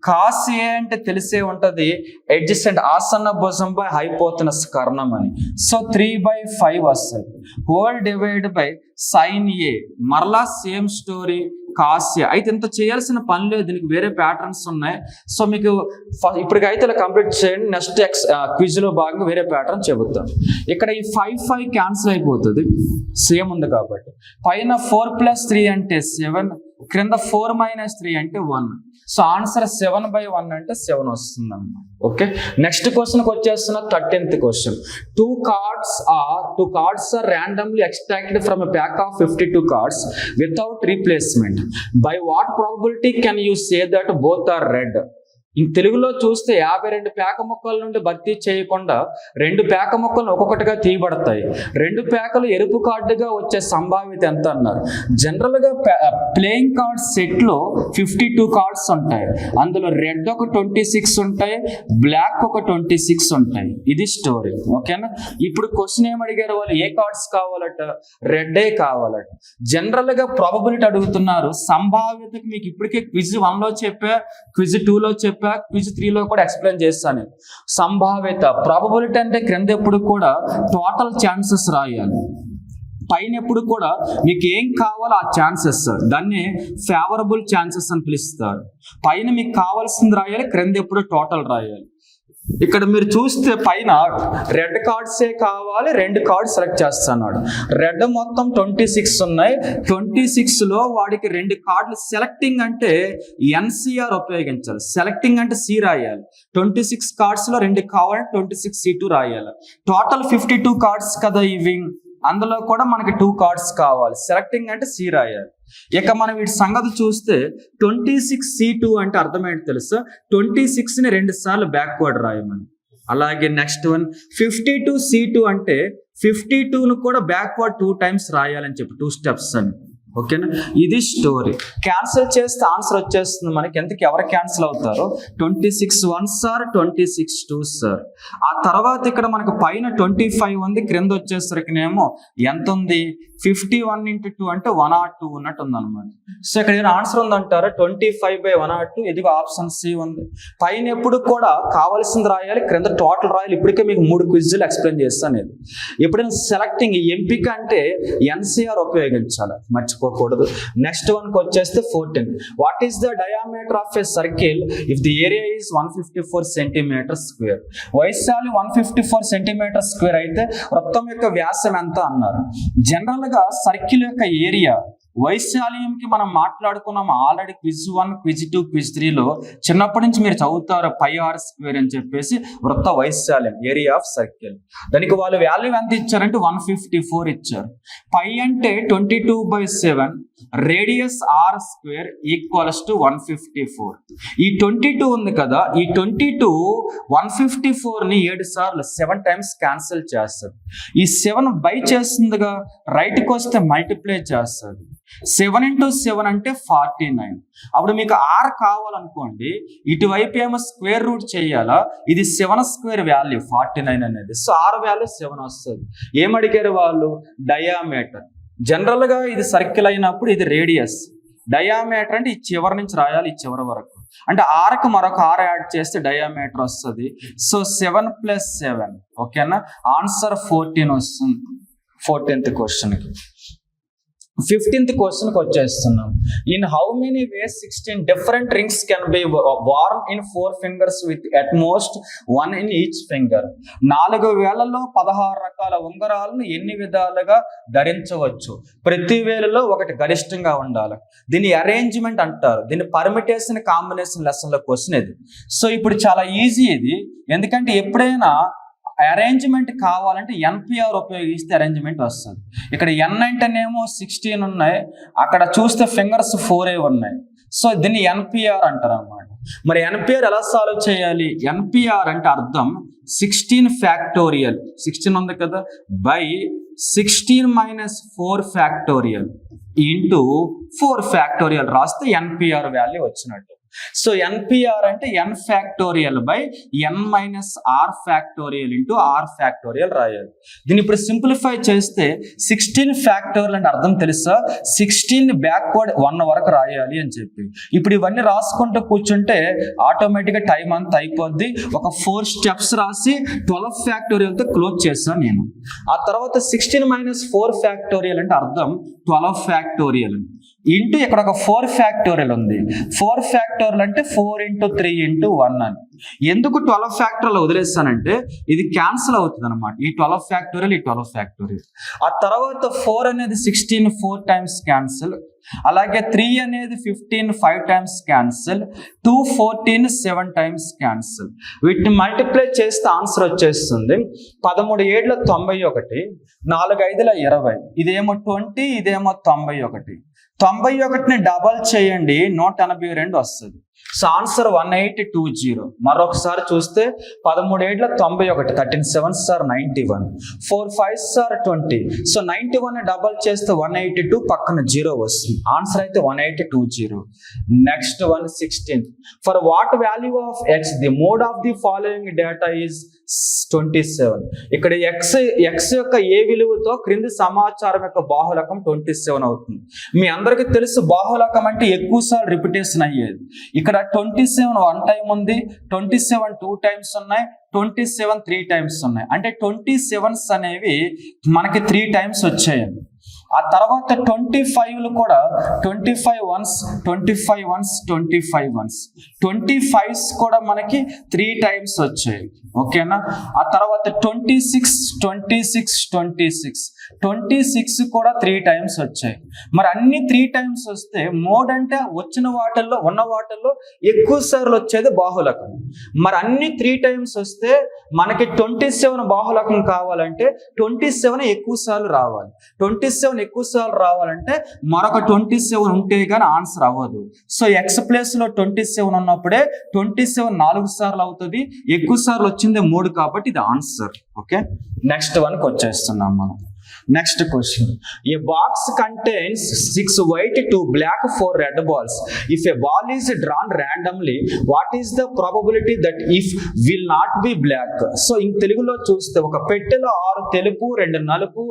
cos A అంటే తెలిసే ఉంటది ఎడ్జసెంట్ ఆసన్న భుజం బై హైపోతనస్ కర్ణం అని. సో 3/5 వస్తుంది. Whole divide by sin A, మరలా సేమ్ స్టోరీ cos A. అయితే ఇంత చేయాల్సిన పని లేదు, దీనికి వేరే ప్యాటర్న్స్ ఉన్నాయి. సో మీకు ఇప్పటికైతే ఇలా కంప్లీట్ చేయండి, నెక్స్ట్ క్విజ్ లో భాగంగా వేరే ప్యాటర్న్ చెబుతాం. ఇక్కడ ఈ 5 క్యాన్సిల్ అయిపోతుంది, సేమ్ ఉంది కాబట్టి. పైన 4 + 3 అంటే 7, క్రింద 4 - 3 అంటే 1. సో ఆన్సర్ 7/1 అంటే 7 వస్తుంది అన్నమాట. ఓకే, నెక్స్ట్ క్వశ్చన్కి వచ్చేస్తున్న 13th question. Two cards are randomly extracted from a pack of 52 cards without replacement. By what probability can you say that both are red? ఇంక తెలుగులో చూస్తే 52 పేక ముక్కల నుండి భర్తీ చేయకుండా 2 పేక ముక్కలు ఒక్కొక్కటిగా తీయబడతాయి. 2 పేకలు ఎరుపు కార్డుగా వచ్చే సంభావ్యత ఎంత అన్నారు. జనరల్గా ప్లేయింగ్ కార్డ్ సెట్లో 52 కార్డ్స్ ఉంటాయి. అందులో రెడ్ ఒక 26 ఉంటాయి, బ్లాక్ ఒక 26 ఉంటాయి. ఇది స్టోరీ. ఓకేనా. ఇప్పుడు క్వశ్చన్ ఏమడిగారు వాళ్ళు, ఏ కార్డ్స్ కావాలట, రెడ్డే కావాలట. జనరల్గా ప్రాబబిలిటీ అడుగుతున్నారు. సంభావ్యతకి మీకు ఇప్పటికే క్విజ్ 1లో చెప్పా, క్విజ్ 2లో చెప్పా, క్విజ్ 3లో కూడా ఎక్స్ప్లెయిన్ చేస్తాను. సంభావ్యత ప్రాబబిలిటీ అంటే క్రింద ఎప్పుడు కూడా టోటల్ ఛాన్సెస్ రాయాలి. పైన ఎప్పుడు కూడా మీకు ఏం కావాలో ఆ ఛాన్సెస్, దాన్ని ఫేవరబుల్ ఛాన్సెస్ అని పిలుస్తారు. పైన మీకు కావాల్సింది రాయాలి, క్రింద ఎప్పుడు టోటల్ రాయాలి. ఇక్కడ మీరు చూస్తే పైన రెడ్ కార్డ్సే కావాలి, 2 కార్డ్స్ సెలెక్ట్ చేస్తున్నాడు. రెడ్ మొత్తం 26 ఉన్నాయి. 26లో వాడికి 2 కార్డులు సెలెక్టింగ్ అంటే ఎన్సిఆర్ ఉపయోగించాలి. సెలెక్టింగ్ అంటే సి రాయాలి. 26 కార్డ్స్లో 2 కావాలి, 26C2 రాయాలి. టోటల్ 52 కార్డ్స్ కదా ఇవి, అందులో కూడా మనకి 2 కార్డ్స్ కావాలి. సెలెక్టింగ్ అంటే సి రాయాలి. ఇక మనం వీటి సంగతి చూస్తే 26C2 అంటే అర్థమేంటి తెలుసా, 26ని 2 సార్లు బ్యాక్వర్డ్ రాయమని. అలాగే నెక్స్ట్ వన్ 52C2 అంటే 52ను కూడా బ్యాక్వర్డ్ 2 టైమ్స్ రాయాలని చెప్పి 2 స్టెప్స్ అని. ఓకేనా. ఇది స్టోరీ. క్యాన్సిల్ చేస్తే ఆన్సర్ వచ్చేస్తుంది మనకి. ఎందుకు ఎవరు క్యాన్సిల్ అవుతారో 26 1 సార్, 26 2 సార్. ఆ తర్వాత ఇక్కడ మనకు పైన 25 ఉంది, క్రింద వచ్చేసరికినేమో ఎంత ఉంది, 51 × 2 అంటే 102 ఉన్నట్టు ఉంది అనమాట. సో ఇక్కడ ఏదైనా ఆన్సర్ ఉందంటారా, 25/102. ఇదిగో ఆప్షన్ సి ఉంది. పైన ఎప్పుడు కూడా కావాల్సింది రాయాలి, క్రింద టోటల్ రాయాలి. ఇప్పటికే మీకు 3 క్విజ్లు ఎక్స్ప్లెయిన్ చేస్తాను. ఇది ఎప్పుడైనా సెలెక్టింగ్ ఎంపిక అంటే ఎన్సిఆర్ ఉపయోగించాలి, మర్చిపోకూడదు. నెక్స్ట్ వన్కి వచ్చేస్తే 14. What is the diameter of a circle if the area is 154 cm²? వైశాల్యం 154 cm² అయితే వృత్తం యొక్క వ్యాసం ఎంత అన్నారు. జనరల్గా సర్కిల్ యొక్క ఏరియా వైశాల్యంకి మనం మాట్లాడుకున్నాం ఆల్రెడీ క్విజ్ 1, క్విజ్ 2, క్విజ్ 3లో. చిన్నప్పటి నుంచి మీరు చదువుతారు πr² అని చెప్పేసి వృత్త వైశాల్యం, ఏరియా ఆఫ్ సర్కిల్. దానికి వాళ్ళు వాల్యూ ఎంత ఇచ్చారంటే 154 ఇచ్చారు. పై అంటే 22/7, రేడియస్ r² ఈక్వల్స్ టు 154. ఈ 22 ఉంది కదా, ఈ 22 154ని 7 సార్లు 7 టైమ్స్ క్యాన్సిల్ చేస్తుంది. ఈ 7 బై చేస్తుందిగా, రైట్కి వస్తే మల్టిప్లై చేస్తుంది. 7 × 7 అంటే 49. అప్పుడు మీకు r కావాలనుకోండి, ఇటువైపు ఏమో స్క్వేర్ రూట్ చేయాలా, ఇది 7² వాల్యూ 49 అనేది. సో r వాల్యూ 7 వస్తుంది. ఏమడిగారు వాళ్ళు, డయామీటర్. జనరల్గా ఇది సర్కిల్ అయినప్పుడు ఇది రేడియస్. డయామీటర్ అంటే ఈ చివరి నుంచి రాయాలి, ఈ చివరి వరకు. అంటే ఆర్కి మరొక r యాడ్ చేస్తే డయామీటర్ వస్తుంది. సో 7 + 7. ఓకేనా. ఆన్సర్ 14 వస్తుంది 14th క్వశ్చన్కి. 15th క్వశ్చన్కి వచ్చేస్తున్నాం. In how many ways 16 different rings can be worn in 4 fingers with at most 1 in each finger? 4 వేళ్లలో 16 రకాల ఉంగరాలను ఎన్ని విధాలుగా ధరించవచ్చు? ప్రతి వేలలో ఒకటి గరిష్టంగా ఉండాలి. దీన్ని అరేంజ్మెంట్ అంటారు. దీన్ని పర్మిటేషన్ కాంబినేషన్ లెసన్లో క్వశ్చన్ ఇది. సో ఇప్పుడు చాలా ఈజీ ఇది, ఎందుకంటే ఎప్పుడైనా అరేంజ్మెంట్ కావాలంటే ఎన్పిఆర్ ఉపయోగిస్తే అరేంజ్మెంట్ వస్తుంది. ఇక్కడ ఎన్ అంటేనేమో 16 ఉన్నాయి, అక్కడ చూస్తే ఫింగర్స్ 4 ఉన్నాయి. సో దీన్ని ఎన్పిఆర్ అంటారు అన్నమాట. మరి ఎన్పిఆర్ ఎలా సాల్వ్ చేయాలి? ఎన్పిఆర్ అంటే అర్థం 16 ఫ్యాక్టోరియల్, 16 ఉంది కదా, బై 16 - 4 ఫ్యాక్టోరియల్ ఇంటూ 4 ఫ్యాక్టోరియల్ రాస్తే ఎన్పిఆర్ వాల్యూ వచ్చినట్టు. సో ఎన్పిఆర్ అంటే n factorial by n - r factorial into r factorial రాయాలి. దీన్ని ఇప్పుడు సింప్లిఫై చేస్తే 16 ఫ్యాక్టోరియల్ అంటే అర్థం తెలుసా, 16 బ్యాక్వర్డ్ 1 వరకు రాయాలి అని చెప్పి. ఇప్పుడు ఇవన్నీ రాసుకుంటూ కూర్చుంటే ఆటోమేటిక్గా టైం అంతా అయిపోద్ది. ఒక 4 స్టెప్స్ రాసి 12 ఫ్యాక్టోరియల్తో క్లోజ్ చేస్తాను నేను. ఆ తర్వాత 16 - 4 ఫ్యాక్టోరియల్ అంటే అర్థం 12 ఫ్యాక్టోరియల్ ఇంటూ ఇక్కడ ఒక 4 ఫ్యాక్టోరియల్ ఉంది. 4 ఫ్యాక్టోరియల్ అంటే 4 × 3 × 1 అని. ఎందుకు 12 ఫ్యాక్టోరియల్ వదిలేస్తానంటే ఇది క్యాన్సిల్ అవుతుంది అనమాట. ఈ 12 ఫ్యాక్టోరియల్, ఈ 12 ఫ్యాక్టోరియల్. ఆ తర్వాత 4 అనేది 16 4 టైమ్స్ క్యాన్సిల్. అలాగే 3 అనేది 15 5 టైమ్స్ క్యాన్సిల్. 2 14 7 times cancel. వీటిని మల్టిప్లై చేస్తే ఆన్సర్ వచ్చేస్తుంది 13 7 91, 4 5 20. ఇదేమో 20, ఇదేమో 91. 91ని డబల్ చేయండి 182 వస్తుంది. So answer 1820. మరొకసారి చూస్తే 13 ఏళ్ల 91, 13 7s are 91, 4 5s are 20. So 91 double చేస్తే 182, పక్కన 0 వస్తుంది. ఆన్సర్ అయితే 1820. Next one 16. For what value of X the mode of the following data is 27. ఇక్కడ ఎక్స్ యొక్క ఏ విలువతో క్రింది సమాచారం యొక్క బాహుళకం 27 అవుతుంది. మీ అందరికీ తెలుసు బాహుళకం అంటే ఎక్కువ సార్లు రిపిటేషన్ అయ్యేది. ఇక్కడ 27 1 టైం ఉంది, 27 2 టైమ్స్ ఉన్నాయి, 27 3 టైమ్స్ ఉన్నాయి. అంటే 27s అనేవి మనకి 3 టైమ్స్ వచ్చాయండి. ఆ తర్వాత 25లు కూడా 25 వన్స్ 25 వన్స్ 25 వన్స్ 25s కూడా మనకి 3 టైమ్స్ వచ్చాయి. ఓకేనా? ఆ తర్వాత 26 26 26 26 కూడా 3 టైమ్స్ వచ్చాయి. మరి అన్ని 3 టైమ్స్ వస్తే మోడ్ అంటే ఉన్న వాటిల్లో ఎక్కువ సార్లు వచ్చేది బాహుళకం. మరి అన్ని 3 టైమ్స్ వస్తే మనకి 27 బాహుళకం కావాలంటే 27 ఎక్కువ సార్లు రావాలి. 27 ఎక్కువ సార్లు రావాలంటే మరొక 27 ఉంటే కానీ ఆన్సర్ అవ్వదు. సో ఎక్స్ ప్లేస్ లో 27 ఉన్నప్పుడే 27 4 సార్లు అవుతుంది. ఎక్కువ సార్లు వచ్చింది 3 కాబట్టి ఇది ఆన్సర్. ఓకే, నెక్స్ట్ వన్కి వచ్చేస్తున్నాం మనం. Next question. A box contains 6 white 2 black 4 red balls. If a ball is drawn randomly, what is the probability that if will not be black? So ఇంక తెలుగులో చూస్తే ఒక పెట్టెలో 6 తెలుపు 2 నలుపు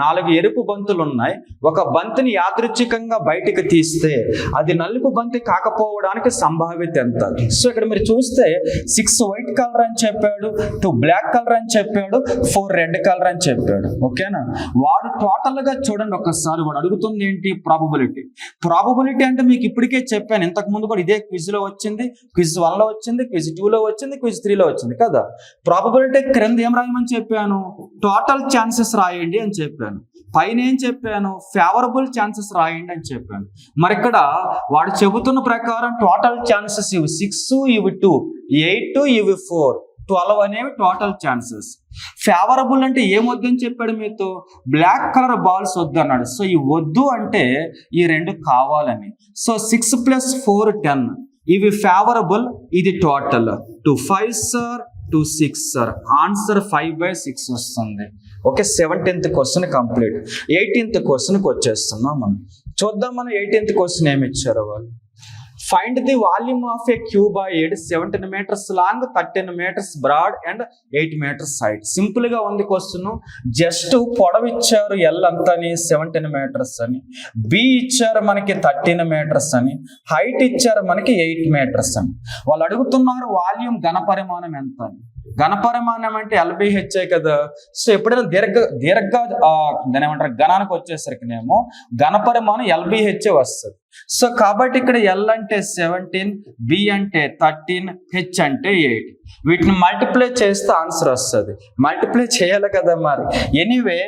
4 ఎరుపు బంతులు ఉన్నాయి. ఒక బంతిని యాదృచ్ఛికంగా బయటికి తీస్తే అది నలుపు బంతి కాకపోవడానికి సంభావ్యత ఎంత? సో ఇక్కడ మీరు చూస్తే 6 వైట్ కలర్ అని చెప్పాడు, 2 బ్లాక్ కలర్ అని చెప్పాడు, 4 రెడ్ కలర్ అని చెప్పాడు. ఓకేనా? వాడు టోటల్ గా చూడండి ఒకసారి, వాడు అడుగుతుంది ఏంటి? ప్రాబబిలిటీ అంటే మీకు ఇప్పటికే చెప్పాను, ఇంతకు ముందు కూడా ఇదే క్విజ్ లో వచ్చింది, క్విజ్ 1 లో వచ్చింది, క్విజ్ 2 లో వచ్చింది, క్విజ్ 3 లో వచ్చింది కదా. ప్రాబబిలిటీ క్రింద ఏం రాయమని చెప్పాను? టోటల్ ఛాన్సెస్ రాయండి అని చెప్పాను. పైన ఏం చెప్పాను? ఫేవరబుల్ ఛాన్సెస్ రాయండి అని చెప్పాను. మరి ఇక్కడ వాడు చెబుతున్న ప్రకారం టోటల్ ఛాన్సెస్ ఇవి 6, ఇవి 2, 8, ఇవి 4, 12 అనేవి టోటల్ ఛాన్సెస్. ఫేవరబుల్ అంటే ఏమొద్దని చెప్పాడు మీతో? బ్లాక్ కలర్ బాల్స్ వద్దు అన్నాడు. సో ఈ వద్దు అంటే ఈ 2 కావాలని. సో 6 + 4 10, ఇవి ఫేవరబుల్, ఇది total. 2 5s are 2 6s are. Answer 5/6 వస్తుంది. Okay, 17th question complete. 18th క్వశ్చన్కి వచ్చేస్తున్నాం మనం. చూద్దాం మనం 18th క్వశ్చన్ ఏమి ఇచ్చారో వాళ్ళు. Find the volume of a cuboid 17 meters long, 13 meters broad and 8 meters height. Simple గా ఉంది క్వశ్చన్. జస్ట్ పొడవు ఇచ్చారు ఎల్ అంతని 17 meters అని, బి ఇచ్చారు మనకి 13 meters అని, హైట్ ఇచ్చారు మనకి 8 meters అని. వాళ్ళు అడుగుతున్నారు వాల్యూమ్ ఘనపరిమాణం ఎంత అని. ఘనపరిమాణం అంటే LBHA కదా. సో ఎప్పుడైనా దాని ఏమంటారు గణానికి వచ్చేసరికినేమో ఘనపరిమాణం LBHA వస్తుంది. సో కాబట్టి ఇక్కడ L అంటే 17, B అంటే 13, H అంటే 8. వీటిని మల్టిప్లై చేస్తే ఆన్సర్ వస్తుంది. మల్టిప్లై చేయాలి కదా మరి. Anyway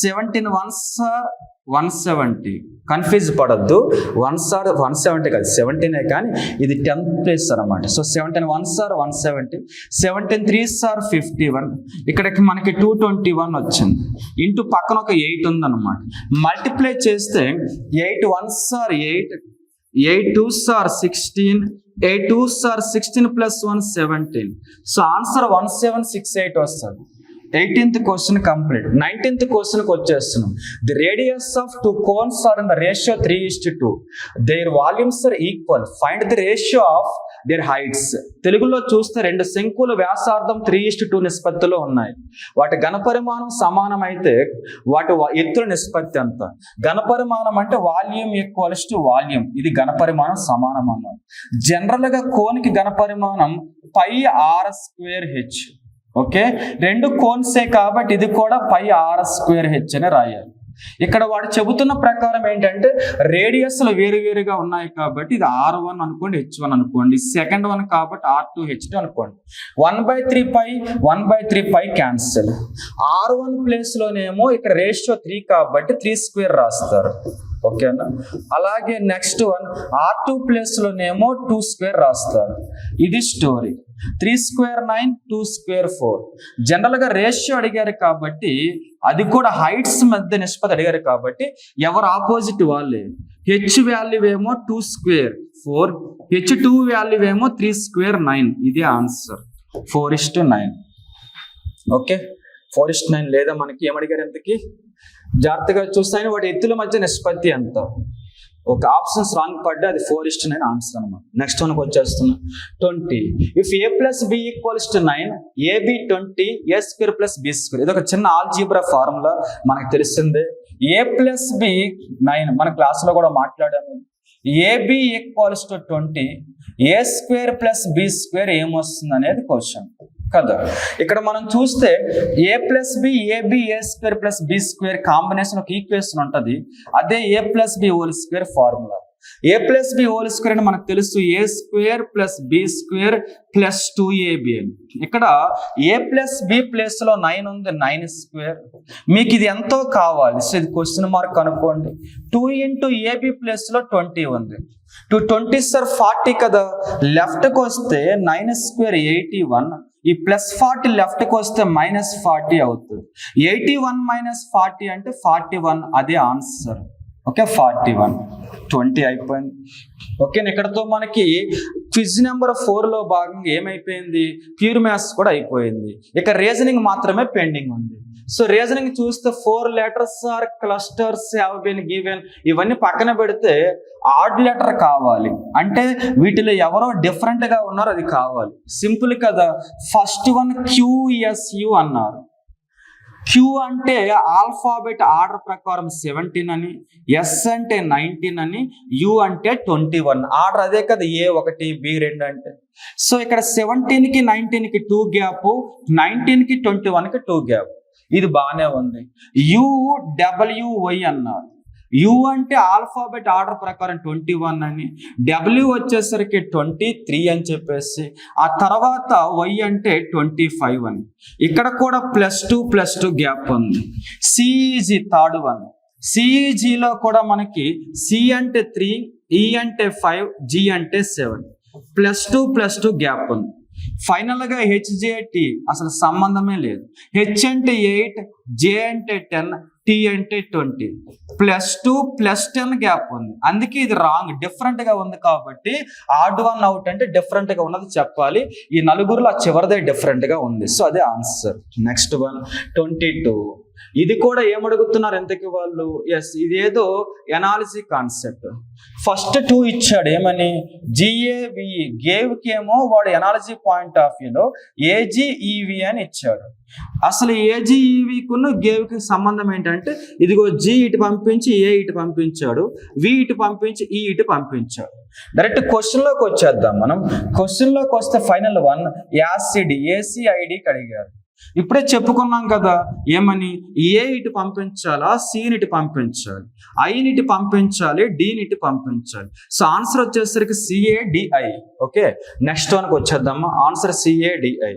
17 1s are 170. కన్ఫ్యూజ్ పడద్దు. 1s are 170 కాదు, 17 కానీ ఇది 10th ప్లేస్ అనమాట. So 17 1s are 170, 17 3s are 51. ఇక్కడికి మనకి 221 వచ్చింది. ఇంటూ పక్కన ఒక 8 ఉంది అనమాట. మల్టిప్లై చేస్తే 8 1s are 8, 8 2s are 16, 8 2s are 16 + 1 17. So answer 1768 వస్తుంది. 18th question complete. 19th క్వశ్చన్కి వచ్చేస్తున్నాం. The radius of 2 cones are in the ratio 3:2. Their volumes are equal. Find the ratio of their heights. తెలుగులో చూస్తే 2 శంకుల వ్యాసార్థం 3:2 నిష్పత్తిలో ఉన్నాయి. వాటి ఘనపరిమాణం సమానం అయితే వాటి ఎత్తుల నిష్పత్తి ఎంత? ఘనపరిమాణం అంటే వాల్యూమ్ ఈక్వల్స్ టు వాల్యూమ్. ఇది ఘనపరిమాణం సమానం అన్నారు. జనరల్ గా కోన్కి ఘనపరిమాణం πr²h. ఓకే, 2 కోన్సే కాబట్టి ఇది కూడా πr²h అని రాయాలి. ఇక్కడ వాడు చెబుతున్న ప్రకారం ఏంటంటే రేడియస్లు వేరువేరుగా ఉన్నాయి కాబట్టి ఇది R1 అనుకోండి, H1 అనుకోండి, సెకండ్ వన్ కాబట్టి R2 H2 అనుకోండి. 1/3π క్యాన్సిల్. R1 ప్లేస్ లోనేమో ఇక్కడ రేషియో 3 కాబట్టి 3² రాస్తారు. ఓకేనా. అలాగే నెక్స్ట్ వన్ R2 ప్లేస్లోనేమో 2 స్క్వేర్ రాస్తారు. ఇది స్టోరీ. 3 square 9, 2 square 4. జనరల్గా రేషియో అడిగారు కాబట్టి, అది కూడా హైట్స్ మధ్య నిష్పత్తి అడిగారు కాబట్టి ఎవరు ఆపోజిట్ వాళ్ళే. హెచ్ వాల్యూ ఏమో 2 స్క్వేర్ 4, H2 వాల్యూ ఏమో 3 స్క్వేర్ 9. ఇదే ఆన్సర్ 4:9. ఓకే, 4:9 లేదా మనకి ఏమడిగారు ఎంతకి జాగ్రత్తగా చూస్తాయని వాటి ఎత్తుల మధ్య నిష్పత్తి ఎంత. ఒక ఆప్షన్స్ రాంగ్ పడ్డా అది 4:9 ఆన్సర్ అనమాట. నెక్స్ట్ వన్కి వచ్చేస్తున్నా 20. If A + B = 9, AB 20, A² + B². ఇది ఒక చిన్న ఆల్జీబ్రా ఫార్ములా మనకు తెలిసిందే. A + B 9 మన క్లాస్లో కూడా మాట్లాడాము. AB = 20, A² + B² ఏమొస్తుంది అనేది క్వశ్చన్ కదా. ఇక్కడ మనం చూస్తే A + B, AB A² + B² combination ఒక ఈక్వేషన్ ఉంటుంది. అదే A + B whole formula. A + B whole అని మనకు తెలుసు A² + B² + 2AB అని. ఇక్కడ A + B ప్లేస్లో 9 ఉంది, 9². మీకు ఇది ఎంతో కావాలి, సో ఇది క్వశ్చన్ మార్క్ అనుకోండి. 2 × AB ప్లేస్లో 20 ఉంది. 20 సార్ 40 కదా. లెఫ్ట్కి వస్తే 9² 81, ఈ +40 లెఫ్ట్కి వస్తే -40 అవుతుంది. 81 - 40 అంటే 41. అదే ఆన్సర్. ఓకే, 41. 20 అయిపోయింది. ఓకే, ఇక్కడతో మనకి క్విజ్ నెంబర్ 4లో భాగంగా ఏమైపోయింది, ప్యూర్ మ్యాథ్స్ కూడా అయిపోయింది. ఇక రీజనింగ్ మాత్రమే పెండింగ్ ఉంది. సో రీజనింగ్ చూస్తే 4 letters or clusters have been given. ఇవన్నీ పక్కన పెడితే ఆడ్ లెటర్ కావాలి, అంటే వీటిలో ఎవరో డిఫరెంట్ గా ఉన్నారో అది కావాలి. సింపుల్ కదా. ఫస్ట్ వన్ QSU అన్నారు. Q అంటే ఆల్ఫాబెట్ ఆర్డర్ ప్రకారం 17 అని, S అంటే 19 అని, U అంటే 21. ఆర్డర్ అదే కదా, A1 B2 అంటే. సో ఇక్కడ 17కి 19కి 2 గ్యాప్, 19కి 21కి 2 గ్యాప్. ఇది బాగానే ఉంది. UWY అన్నారు. U అంటే ఆల్ఫాబెట్ ఆర్డర్ ప్రకారం 21 అని, W వచ్చేసరికి 23 అని చెప్పేసి, ఆ తర్వాత Y అంటే 25 అని. ఇక్కడ కూడా +2 గ్యాప్ ఉంది. CEG third one. CEGలో కూడా మనకి C అంటే 3, E అంటే 5, G అంటే 7. +2 గ్యాప్ ఉంది. ఫైనల్ గా HJT అసలు సంబంధమే లేదు. H అంటే 8, J అంటే 10, T అంటే 20. +2 +10 గ్యాప్ ఉంది. అందుకే ఇది రాంగ్, డిఫరెంట్ గా ఉంది కాబట్టి ఆడ్ వన్ అవుట్ అంటే డిఫరెంట్ గా ఉన్నది చెప్పాలి. ఈ నలుగురులో ఆ చివరిదే డిఫరెంట్ గా ఉంది. సో అదే ఆన్సర్. Next one 22. ఇది కూడా ఏమడుగుతున్నారు ఎంతకి వాళ్ళు, ఎస్ ఇది ఏదో ఎనాలిసిస్ కాన్సెప్ట్. ఫస్ట్ 2 ఇచ్చాడు ఏమని, GAVE గేవ్కి ఏమో వాడు ఎనాలజీ పాయింట్ ఆఫ్ వ్యూలో AGEV అని ఇచ్చాడు. అసలు AGEVకును గేవ్కి సంబంధం ఏంటంటే, ఇదిగో G ఇటు పంపించి A ఇటు పంపించాడు, V ఇటు పంపించి E ఇటు పంపించాడు. డైరెక్ట్ క్వశ్చన్లోకి వచ్చేద్దాం మనం. క్వశ్చన్లోకి వస్తే ఫైనల్ వన్ యాసిడ్ ACIDకి అడిగారు. ఇప్పుడే చెప్పుకున్నాం కదా ఏమని, ఏ ఇటు పంపించాలా, సిని ఇటు పంపించాలి, ఐని ఇటు పంపించాలి, డిని ఇటు పంపించాలి. సో ఆన్సర్ వచ్చేసరికి CADI. ఓకే, నెక్స్ట్ వన్కి వచ్చేద్దామా. Answer CADI.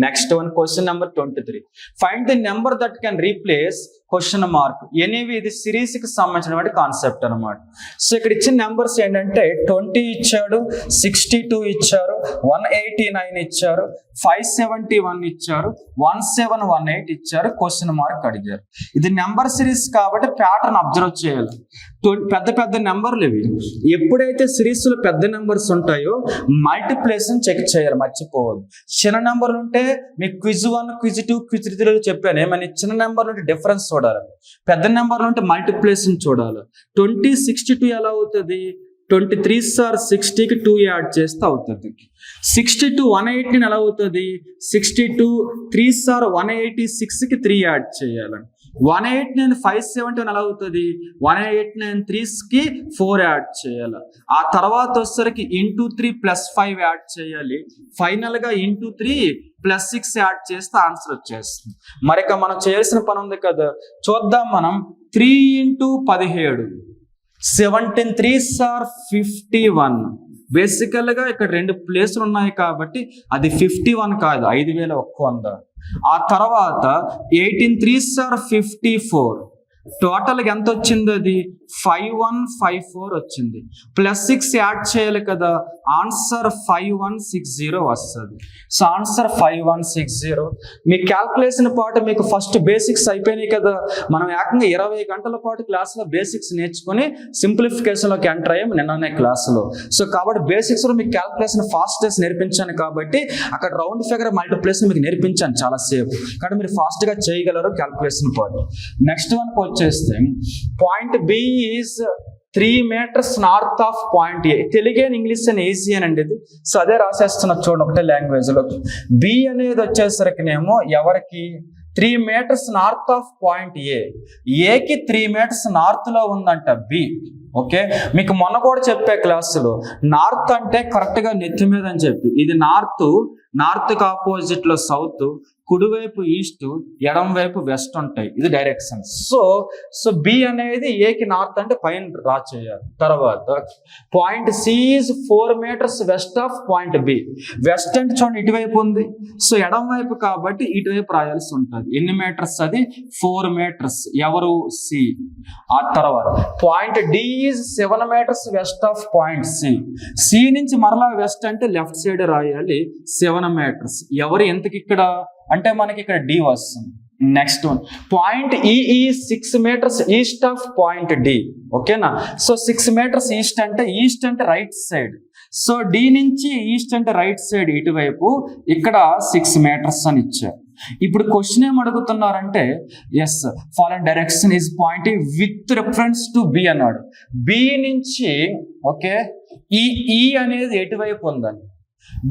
Next one question number 23. Find the number that can replace question mark. Anyway ఇది సిరీస్ కి సంబంధించినటువంటి కాన్సెప్ట్ అనమాట. సో ఇక్కడ ఇచ్చిన నెంబర్స్ ఏంటంటే 20 ఇచ్చాడు, 62 ఇచ్చారు, 189 ఇచ్చారు, 571 ఇచ్చారు, 1718 ఇచ్చారు, క్వశ్చన్ మార్క్ అడిగారు. ఇది నెంబర్ సిరీస్ కాబట్టి ప్యాటర్న్ అబ్జర్వ్ చేయాలి. పెద్ద పెద్ద నెంబర్లు ఇవి. ఎప్పుడైతే సిరీస్ లో పెద్ద నెంబర్స్ ఉంటాయో మల్టిప్లేషన్ చెక్ చేయాలి, మర్చిపోవద్దు. చిన్న నెంబర్లు ఉంటే మీకు క్విజ్ 1, క్విజ్ 2, క్విజ్ 3 చెప్పాను ఏమని, చిన్న నెంబర్ నుండి డిఫరెన్స్ చూడాలి, పెద్ద నెంబర్ నుండి మల్టిప్లేషన్ చూడాలి. 20 62 ఎలా అవుతుంది, 23 సార్ 60కి 2 యాడ్ చేస్తే అవుతుంది. 62 118 ఎలా అవుతుంది, 62 3 సార్ 186కి 3 యాడ్ చేయాలి. 189 571 ఎలా అవుతుంది, 189 3కి 4 యాడ్ చేయాలి. ఆ తర్వాత వచ్చేసరికి ఇంటూ 3 +5 యాడ్ చేయాలి. ఫైనల్ గా ఇంటూ 3 +6 యాడ్ చేస్తే ఆన్సర్ వచ్చేస్తుంది. మరి ఇక మనం చేయాల్సిన పని ఉంది కదా, చూద్దాం మనం. 3 × 17 17 3s are 51. బేసికల్ గా ఇక్కడ 2 ప్లేసులు ఉన్నాయి కాబట్టి అది 51 కాదు, 5100. ఆ తర్వాత 18 3s are 54. టోటల్గా ఎంత వచ్చింది? అది 5154 వచ్చింది. +6 యాడ్ చేయాలి కదా, ఆన్సర్ 5160 వస్తుంది. So answer 5160. మీ క్యాల్కులేషన్ పాటు మీకు ఫస్ట్ బేసిక్స్ అయిపోయినాయి కదా. మనం ఏకంగా 20 గంటల పాటు క్లాస్లో బేసిక్స్ నేర్చుకుని సింప్లిఫికేషన్లోకి ఎంటర్ అయ్యాం నిన్ననే క్లాసులో. సో కాబట్టి బేసిక్స్లో మీకు క్యాల్కులేషన్ ఫాస్టెస్ట్ నేర్పించాను కాబట్టి అక్కడ రౌండ్ ఫిగర్ మల్టిప్లికేషన్ మీకు నేర్పించాను చాలాసేపు, కాబట్టి మీరు ఫాస్ట్గా చేయగలరు క్యాల్కులేషన్ పాటు. నెక్స్ట్ వన్కి వచ్చేస్తే point B is 3 meters north of point A. Telugu and English అని ఈజీ అనండి ఇది. సో అదే రాసేస్తున్నా చూడండి ఒకటే లాంగ్వేజ్లో. బి అనేది వచ్చేసరికినేమో ఎవరికి 3 meters నార్త్ ఆఫ్ పాయింట్ ఏ. ఏకి 3 meters నార్త్లో ఉందంట బి. ఓకే, మీకు మొన్న కూడా చెప్పే క్లాసులో నార్త్ అంటే కరెక్ట్గా నెత్తి మీద అని చెప్పి, ఇది నార్త్కి ఆపోజిట్లో సౌత్, కుడివైపు ఈస్ట్, ఎడం వైపు వెస్ట్ ఉంటాయి, ఇది డైరెక్షన్. సో బి అనేది ఏకి నార్త్ అంటే పైన డ్రా చేయాలి. తర్వాత point C is 4 meters west of point B. West అంటే చూడండి ఇటువైపు ఉంది, సో ఎడం వైపు కాబట్టి ఇటువైపు రాయాల్సి ఉంటుంది. ఎన్ని మీటర్స్? అది 4 meters. ఎవరు? సి. ఆ తర్వాత point D is 7 meters west of point C. C నుంచి మరలా వెస్ట్ అంటే లెఫ్ట్ సైడ్ రాయాలి 7 meters. ఎవరు ఎంతకి ఇక్కడ అంటే మనకి ఇక్కడ డి వస్తుంది. నెక్స్ట్ వన్ పాయింట్ ఈ 6 meters east of point D. ఓకేనా, సో 6 meters ఈస్ట్ అంటే రైట్ సైడ్. సో డి నుంచి ఈస్ట్ అంటే రైట్ సైడ్ ఇటువైపు, ఇక్కడ 6 meters అని ఇచ్చారు. ఇప్పుడు క్వశ్చన్ ఏం అడుగుతున్నారంటే as following direction is pointing with reference to B అన్నాడు. బి నుంచి ఓకే ఈ అనేది ఎటువైపు ఉందని,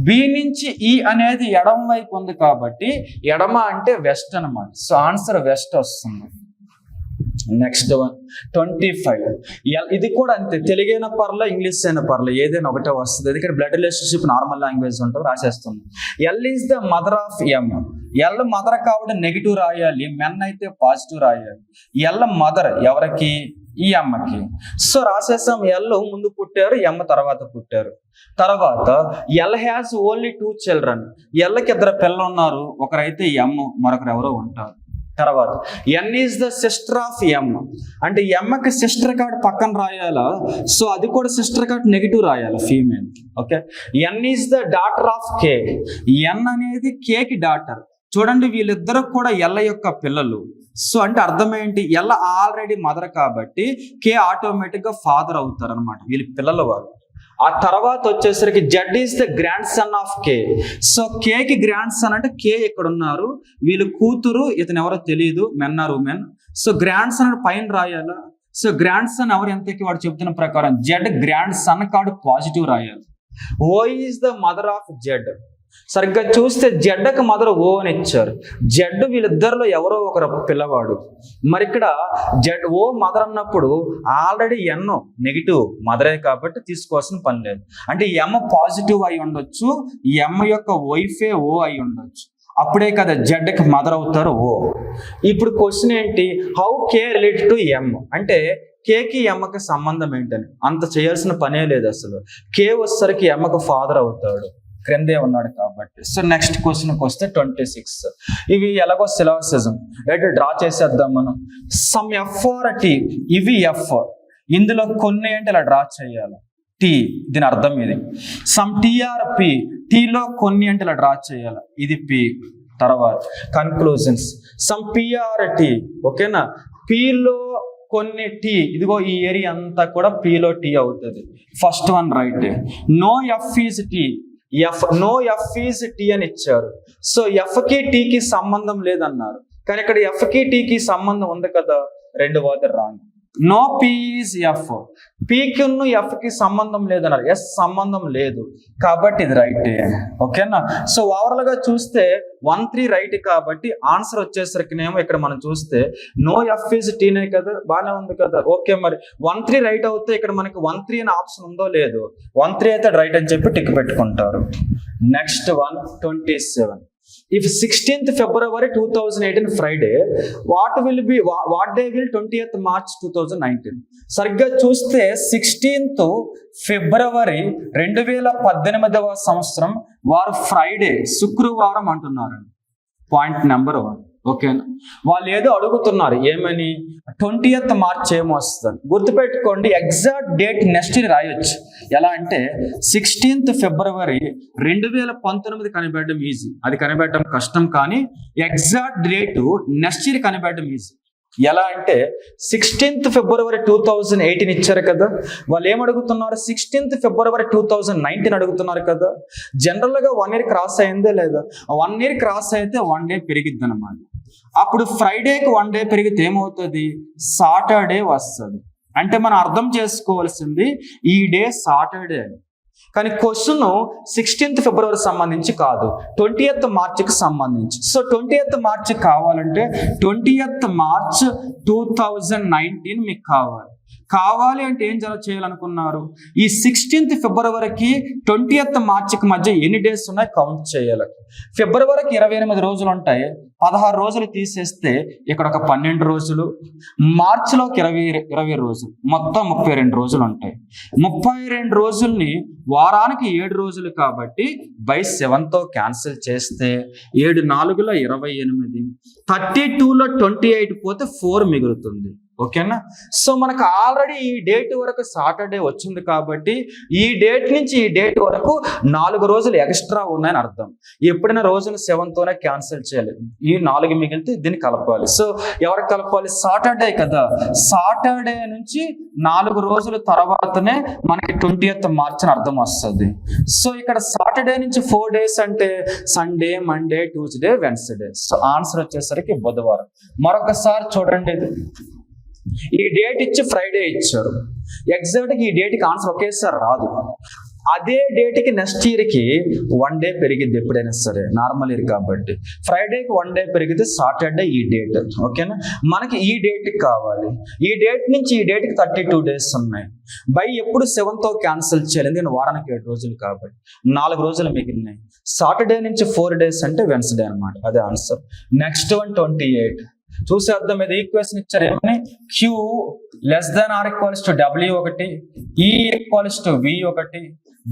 బి నుంచి ఈ అనేది ఎడమ వైపు ఉంది కాబట్టి ఎడమ అంటే వెస్ట్ అన్నమాట. సో ఆన్సర్ వెస్ట్ వస్తుంది. Next one 25. ఇది కూడా అంతే, తెలుగైనా పర్లే ఇంగ్లీష్ అయినా పర్లే, ఏదైనా ఒకటే వస్తుంది. ఎందుకంటే బ్లడ్ రిలేషన్షిప్ నార్మల్ లాంగ్వేజ్ ఉంటుంది, రాసేస్తుంది. L is the mother of M. L mother కాబట్టి నెగిటివ్ రాయాలి, మెన్ అయితే పాజిటివ్ రాయాలి. ఎల్ మదర్ ఎవరికి? ఈ అమ్మకి. సో రాసేసాం, ఎల్ ముందు పుట్టారు, ఎమ్మ తర్వాత పుట్టారు. తర్వాత ఎల్ హ్యాస్ ఓన్లీ 2 children. ఎల్కి 2 పిల్లలు ఉన్నారు, ఒకరైతే ఎమ్, మరొకరు ఎవరో ఉంటారు. తర్వాత N is the sister of M. అంటే ఎమ్మకి సిస్టర్ కార్డ్ పక్కన రాయాలా, సో అది కూడా సిస్టర్ కార్డ్ నెగిటివ్ రాయాలి, female. Okay, N is the daughter of K. N అనేది కేకి డాటర్. చూడండి వీళ్ళిద్దరు కూడా ఎల్ల యొక్క పిల్లలు. సో అంటే అర్థం ఏంటి? ఎల్ల ఆల్రెడీ మదర్ కాబట్టి కే ఆటోమేటిక్గా ఫాదర్ అవుతారు అనమాట, వీళ్ళ పిల్లల వాళ్ళు. ఆ తర్వాత వచ్చేసరికి Z is the grandson of K. So కేకి గ్రాండ్ సన్ అంటే కే ఇక్కడ ఉన్నారు, వీళ్ళు కూతురు, ఇతను ఎవరో తెలియదు, men or women. So grandson అంటే పైన రాయాలా. సో గ్రాండ్ సన్ ఎవరు ఎంతకి వాడు చెప్తున్న ప్రకారం Z grandson card positive రాయాలి. O is the mother of Z. సరిగ్గా చూస్తే జెడ్కి మదర్ ఓ అని ఇచ్చారు. జెడ్ వీళ్ళిద్దరిలో ఎవరో ఒకరు పిల్లవాడు. మరి ఇక్కడ జెడ్ ఓ మదర్ అన్నప్పుడు ఆల్రెడీ ఎన్ నెగిటివ్ మదరే కాబట్టి తీసుకోవాల్సిన పని లేదు. అంటే ఎమ్ పాజిటివ్ అయి ఉండొచ్చు, ఎమ్ యొక్క వైఫే ఓ అయి ఉండొచ్చు, అప్పుడే కదా జెడ్కి మదర్ అవుతారు ఓ. ఇప్పుడు క్వశ్చన్ ఏంటి? హౌ కే రిలేటెడ్ టు ఎమ్ అంటే కేకి ఎమ్మకి సంబంధం ఏంటని. అంత చేయాల్సిన పనే లేదు అసలు. కే వచ్చేసరికి ఎమ్మకి ఫాదర్ అవుతాడు, క్రిందే ఉన్నాడు కాబట్టి. సో నెక్స్ట్ క్వశ్చన్కి వస్తే 26. ఇవి ఎలాగో సిలాసిజం రైట్, డ్రా చేసేద్దాం మనం. సమ్ ఎఫ్ ఆర్ టీ, ఇవి ఎఫ్, ఇందులో కొన్ని ఏంటి ఇలా డ్రా చేయాలి. టీ, దీని అర్థం ఇది. సమ్ టీఆర్ పి, టీలో కొన్ని అంటే ఇలా డ్రా చేయాలి, ఇది పి. తర్వాత కన్క్లూజన్స్ సమ్ పిఆర్ టీ. ఓకేనా, పిలో కొన్ని టీ, ఇదిగో ఈ ఏరియా అంతా కూడా పిలో టీ అవుతుంది. First one right. No F is T. No F is T అని ఇచ్చారు. సో ఎఫ్కి టీకి సంబంధం లేదన్నారు, కానీ ఇక్కడ ఎఫ్కి టీకి సంబంధం ఉంది కదా, 2 word wrong. No P is F. పీకి ఎఫ్కి సంబంధం లేదన్నారు, ఎస్ సంబంధం లేదు కాబట్టి ఇది రైట్. ఓకేనా, సో ఓవరాల్ గా చూస్తే 1-3 రైట్ కాబట్టి ఆన్సర్ వచ్చేసరికినేమో ఇక్కడ మనం చూస్తే నో ఎఫ్ ఈజ్ టీనే కదా, బాగానే ఉంది కదా. ఓకే, మరి 1-3 రైట్ అవుతే ఇక్కడ మనకి 1-3 అనే ఆప్షన్ ఉందో లేదో, 1-3 అయితే రైట్ అని చెప్పి టిక్ పెట్టుకుంటారు. Next one 27. If 16th February 2018 Friday, what day will 20th March 2019? సరిగ్గా చూస్తే 16th February 2018 సంవత్సరం వారు ఫ్రైడే శుక్రవారం అంటున్నారు. Point number 1. ఓకేనా? వాళ్ళు ఏదో అడుగుతున్నారు, ఏమని 20th మార్చ్ ఏమొస్తుంది గుర్తుపెట్టుకోండి. ఎగ్జాక్ట్ డేట్ నెక్స్ట్ ఇయర్ రాయొచ్చు. ఎలా అంటే 16th ఫిబ్రవరి 2019 కనిపెట్టడం ఈజీ, అది కనిపెట్టడం కష్టం. కానీ ఎగ్జాక్ట్ డేటు నెక్స్ట్ ఇయర్ కనిపెట్టడం ఈజీ. ఎలా అంటే 16th ఫిబ్రవరి 2018 ఇచ్చారు కదా, వాళ్ళు ఏమడుగుతున్నారు 16th ఫిబ్రవరి 2019 అడుగుతున్నారు కదా. జనరల్గా 1 year క్రాస్ అయిందే లేదా, 1 year క్రాస్ అయితే 1 day పెరిగిద్ది అనమాట. అప్పుడు ఫ్రైడేకి 1 day పెరిగితే ఏమవుతుంది, సాటర్డే వస్తుంది. అంటే మనం అర్థం చేసుకోవాల్సింది ఈ డే సాటర్డే అని. కానీ క్వశ్చన్ 16th ఫిబ్రవరి సంబంధించి కాదు, 20th మార్చికి సంబంధించి. సో 20th మార్చి కావాలంటే 20th మార్చ్ 2019 మీకు కావాలి అంటే ఏం చేయాలనుకున్నారు, ఈ 16th ఫిబ్రవరికి 20th మార్చికి మధ్య ఎన్ని డేస్ ఉన్నాయి కౌంట్ చేయాలి. ఫిబ్రవరికి 28 రోజులు ఉంటాయి, 16 రోజులు తీసేస్తే ఇక్కడ ఒక 12 రోజులు, మార్చిలోకి 20 రోజులు, మొత్తం 32 రోజులు ఉంటాయి. 32 రోజుల్ని వారానికి 7 రోజులు కాబట్టి బై 7తో క్యాన్సిల్ చేస్తే 7 4 28, 32లో 28 పోతే 4 మిగులుతుంది. ఓకేనా? సో మనకు ఆల్రెడీ ఈ డేట్ వరకు సాటర్డే వచ్చింది కాబట్టి ఈ డేట్ నుంచి ఈ డేట్ వరకు 4 రోజులు ఎక్స్ట్రా ఉన్నాయని అర్థం. ఎప్పుడైనా రోజును 7తోనే క్యాన్సిల్ చేయాలి, ఈ 4 మిగిలితే దీన్ని కలపాలి. సో ఎవరికి కలపాలి, సాటర్డే కదా, సాటర్డే నుంచి 4 రోజుల తర్వాతనే మనకి 20th మార్చ్ అని అర్థం వస్తుంది. సో ఇక్కడ సాటర్డే నుంచి 4 days అంటే Sunday, Monday, Tuesday, Wednesday. So answer వచ్చేసరికి బుధవారం. మరొకసారి చూడండి, ఈ డేట్ ఇచ్చి ఫ్రైడే ఇచ్చారు, ఎగ్జాక్ట్గా ఈ డేట్కి ఆన్సర్ ఒకేసారి రాదు. అదే డేట్కి నెక్స్ట్ ఇయర్కి 1 day పెరిగిద్ది ఎప్పుడైనా సరే, నార్మల్ ఇయర్ కాబట్టి. ఫ్రైడేకి 1 day పెరిగితే సాటర్డే ఈ డేట్. ఓకేనా? మనకి ఈ డేట్కి కావాలి, ఈ డేట్ నుంచి ఈ డేట్కి 32 days ఉన్నాయి. బై ఎప్పుడు 7తో క్యాన్సిల్ చేయాలి, ఎందుకంటే వారానికి 7 రోజులు కాబట్టి 4 రోజులు మిగిలినాయి. సాటర్డే నుంచి 4 days అంటే వెన్స్డే అనమాట, అదే ఆన్సర్. నెక్స్ట్ 28 చూసి అర్థం. ఇది ఈక్వేషన్ ఇచ్చారు, ఏమని Q less than or equals to W1, E equals to V1,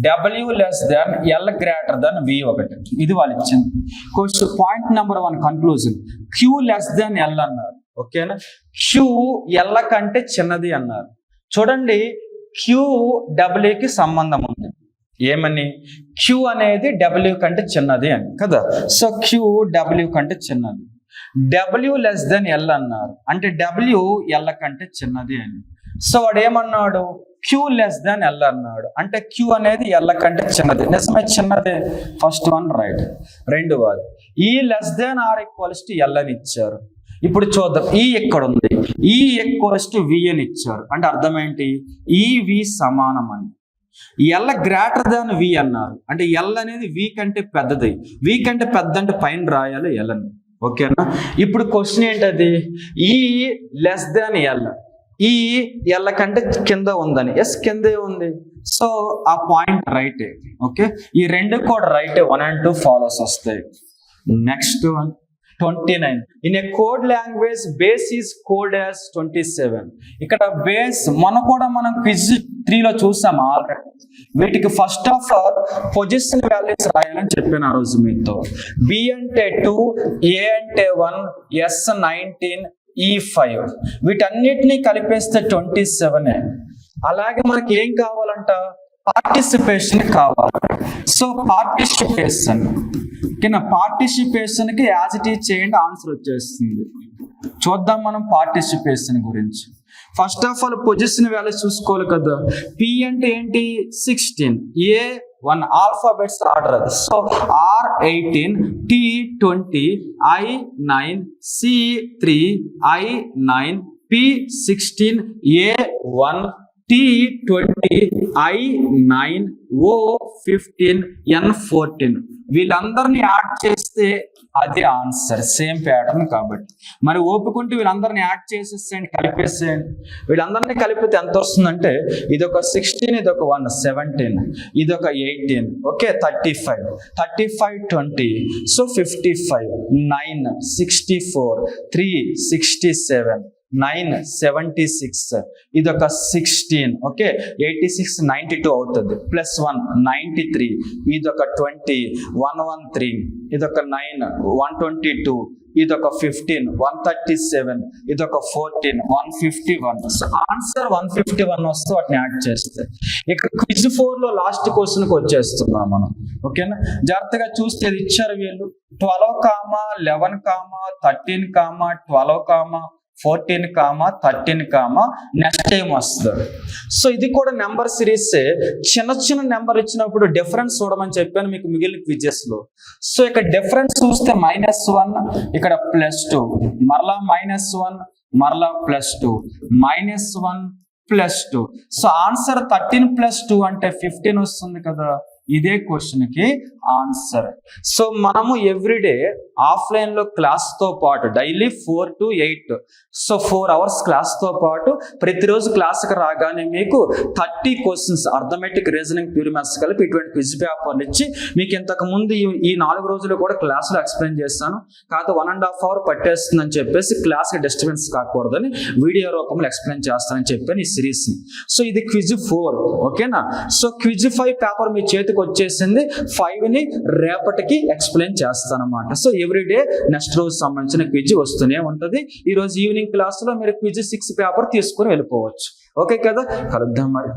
W less than L greater than V1. ఇది వాళ్ళు ఇచ్చింది question. Point number 1 conclusion, Q less than L అన్నారు. ఓకేనా? Q L కంటే చిన్నది అన్నారు. చూడండి, Q W సంబంధం ఉంది. ఏమని, Q అనేది W కంటే చిన్నది అని కదా. సో Q W కంటే చిన్నది. W less than L అన్నారు, అంటే W L కంటే చిన్నది అని. సో వాడు ఏమన్నాడు, Q less than L అన్నాడు, అంటే Q అనేది L కంటే చిన్నది. నిజమే, చిన్నదే. First one right. రెండవది E less than or equals to L అని ఇచ్చారు. ఇప్పుడు చూద్దాం, E ఎక్కడ ఉంది, E equals to V అని ఇచ్చారు, అంటే అర్థం ఏంటి, E V సమానం అని. L గ్రేటర్ దాన్ V అన్నారు, అంటే L అనేది V కంటే పెద్దది. V కంటే పెద్ద అంటే పైన రాయాలి L అని. ఓకేనా? ఇప్పుడు క్వశ్చన్ ఏంటది, ఈ లెస్ దాన్ L, ఈ L కంటే కింద ఉందని. ఎస్, కిందే ఉంది. సో ఆ పాయింట్ రైటే. ఓకే, ఈ రెండు కూడా రైటే, 1 and 2 ఫాలోస్ వస్తాయి. Next 29. In a code language base is code as 27. ఇక్కడ బేస్ మనం క్విజ్ 3లో చూసాం ఆల్రెడీ. వీటికి first of all position values రాయాలని చెప్పాను ఆ రోజు మీతో. B అంటే 2, A అంటే 1, S 19, E 5. వీటన్నిటినీ కలిపేస్తే 27. అలాగే మనకి ఏం కావాలంట, పార్టిసిపేషన్ కావాలి. సో పార్టిసిపేషన్ కింద పార్టిసిపేషన్కి యాజ్ ఇట్ ఈజ్ చేయండి, ఆన్సర్ వచ్చేస్తుంది. చూద్దాం మనం పార్టిసిపేషన్ గురించి. First of all position value చూసుకోవాలి కదా. P అంటే ఏంటి, 16, A 1, ఆల్ఫాబెట్స్ ఆర్డర్ అది. So R 18, T 20, I 9, C 3, I 9, P 16, A 1, T 20, I 9, O 15, N 14. వీళ్ళందరినీ యాడ్ చేస్తే అదే ఆన్సర్, సేమ్ ప్యాటర్న్ కాబట్టి. మరి ఓపుకుంటే వీళ్ళందరినీ యాడ్ చేసేసేయండి, కలిపేసేయండి. వీళ్ళందరినీ కలిపితే ఎంత వస్తుందంటే, ఇదొక 16, ఇదొక 1 17, ఇదొక 18. ఓకే, 35, 35 20, సో 55, 9 64, 3 67, 976, ఇదొక 16, ఓకే 86 92 అవుతుంది, ప్లస్ 1 93, ఇదొక 20 113, ఇదొక 9 122, ఇదొక 15 137, ఇదొక 14 151. సో ఆన్సర్ 151 వస్తే వాటిని యాడ్ చేస్తే ఇక్కడ క్విజ్ 4 లో లాస్ట్ క్వశ్చన్ కి వచ్చేస్తున్నాం మనం. ఓకేనా, జాగ్రత్తగా చూస్తే ఇది ఇచ్చారు వీళ్ళు 12, 11, 13, 12, 14, 13, నెక్స్ట్ టైం వస్తుంది. సో ఇది కూడా నెంబర్ సిరీస్. చిన్న చిన్న నెంబర్ ఇచ్చినప్పుడు డిఫరెన్స్ చూడమని చెప్పాను మీకు మిగిలిన క్విజెస్ లో. సో ఇక్కడ డిఫరెన్స్ చూస్తే -1, ఇక్కడ +2, మరలా -1, మరలా +2, -1, +2. సో ఆన్సర్ 13 + 2 అంటే 15 వస్తుంది కదా. ఇదే క్వశ్చన్ కి ఆన్సర్. సో మనము ఎవ్రీడే ఆఫ్లైన్ లో క్లాస్ తో పాటు daily 4 to 8, so 4 hours class తో పాటు ప్రతిరోజు క్లాస్కి రాగానే మీకు 30 questions arithmetic, reasoning, pure maths కలిపి ఇటువంటి క్విజ్ పేపర్లు ఇచ్చి మీకు ఇంతకు ముందు ఈ 4 రోజులు కూడా క్లాసులో ఎక్స్ప్లెయిన్ చేస్తాను. కాకపోతే 1.5 hour పట్టేస్తుందని చెప్పేసి క్లాస్కి డిస్టర్బెన్స్ కాకూడదని వీడియో రూపంలో ఎక్స్ప్లెయిన్ చేస్తానని చెప్పాను ఈ సిరీస్ ని. సో ఇది క్విజ్ 4, ఓకేనా. సో క్విజ్ 5 పేపర్ మీ చేతికి వచ్చేసింది. 5 ని రేపటికి ఎక్స్ప్లెయిన్ చేస్తాను అన్నమాట. సో ఎవ్రీడే నెక్స్ట్ రోజు సంబంధించిన క్విజ్ వస్తూనే ఉంటది. ఈ రోజు ఈవినింగ్ క్లాస్ లో మీరు క్విజ్ 6 పేపర్ తీసుకుని వెళ్ళిపోవచ్చు. ఓకే కదా, కలుద్దాం మరి.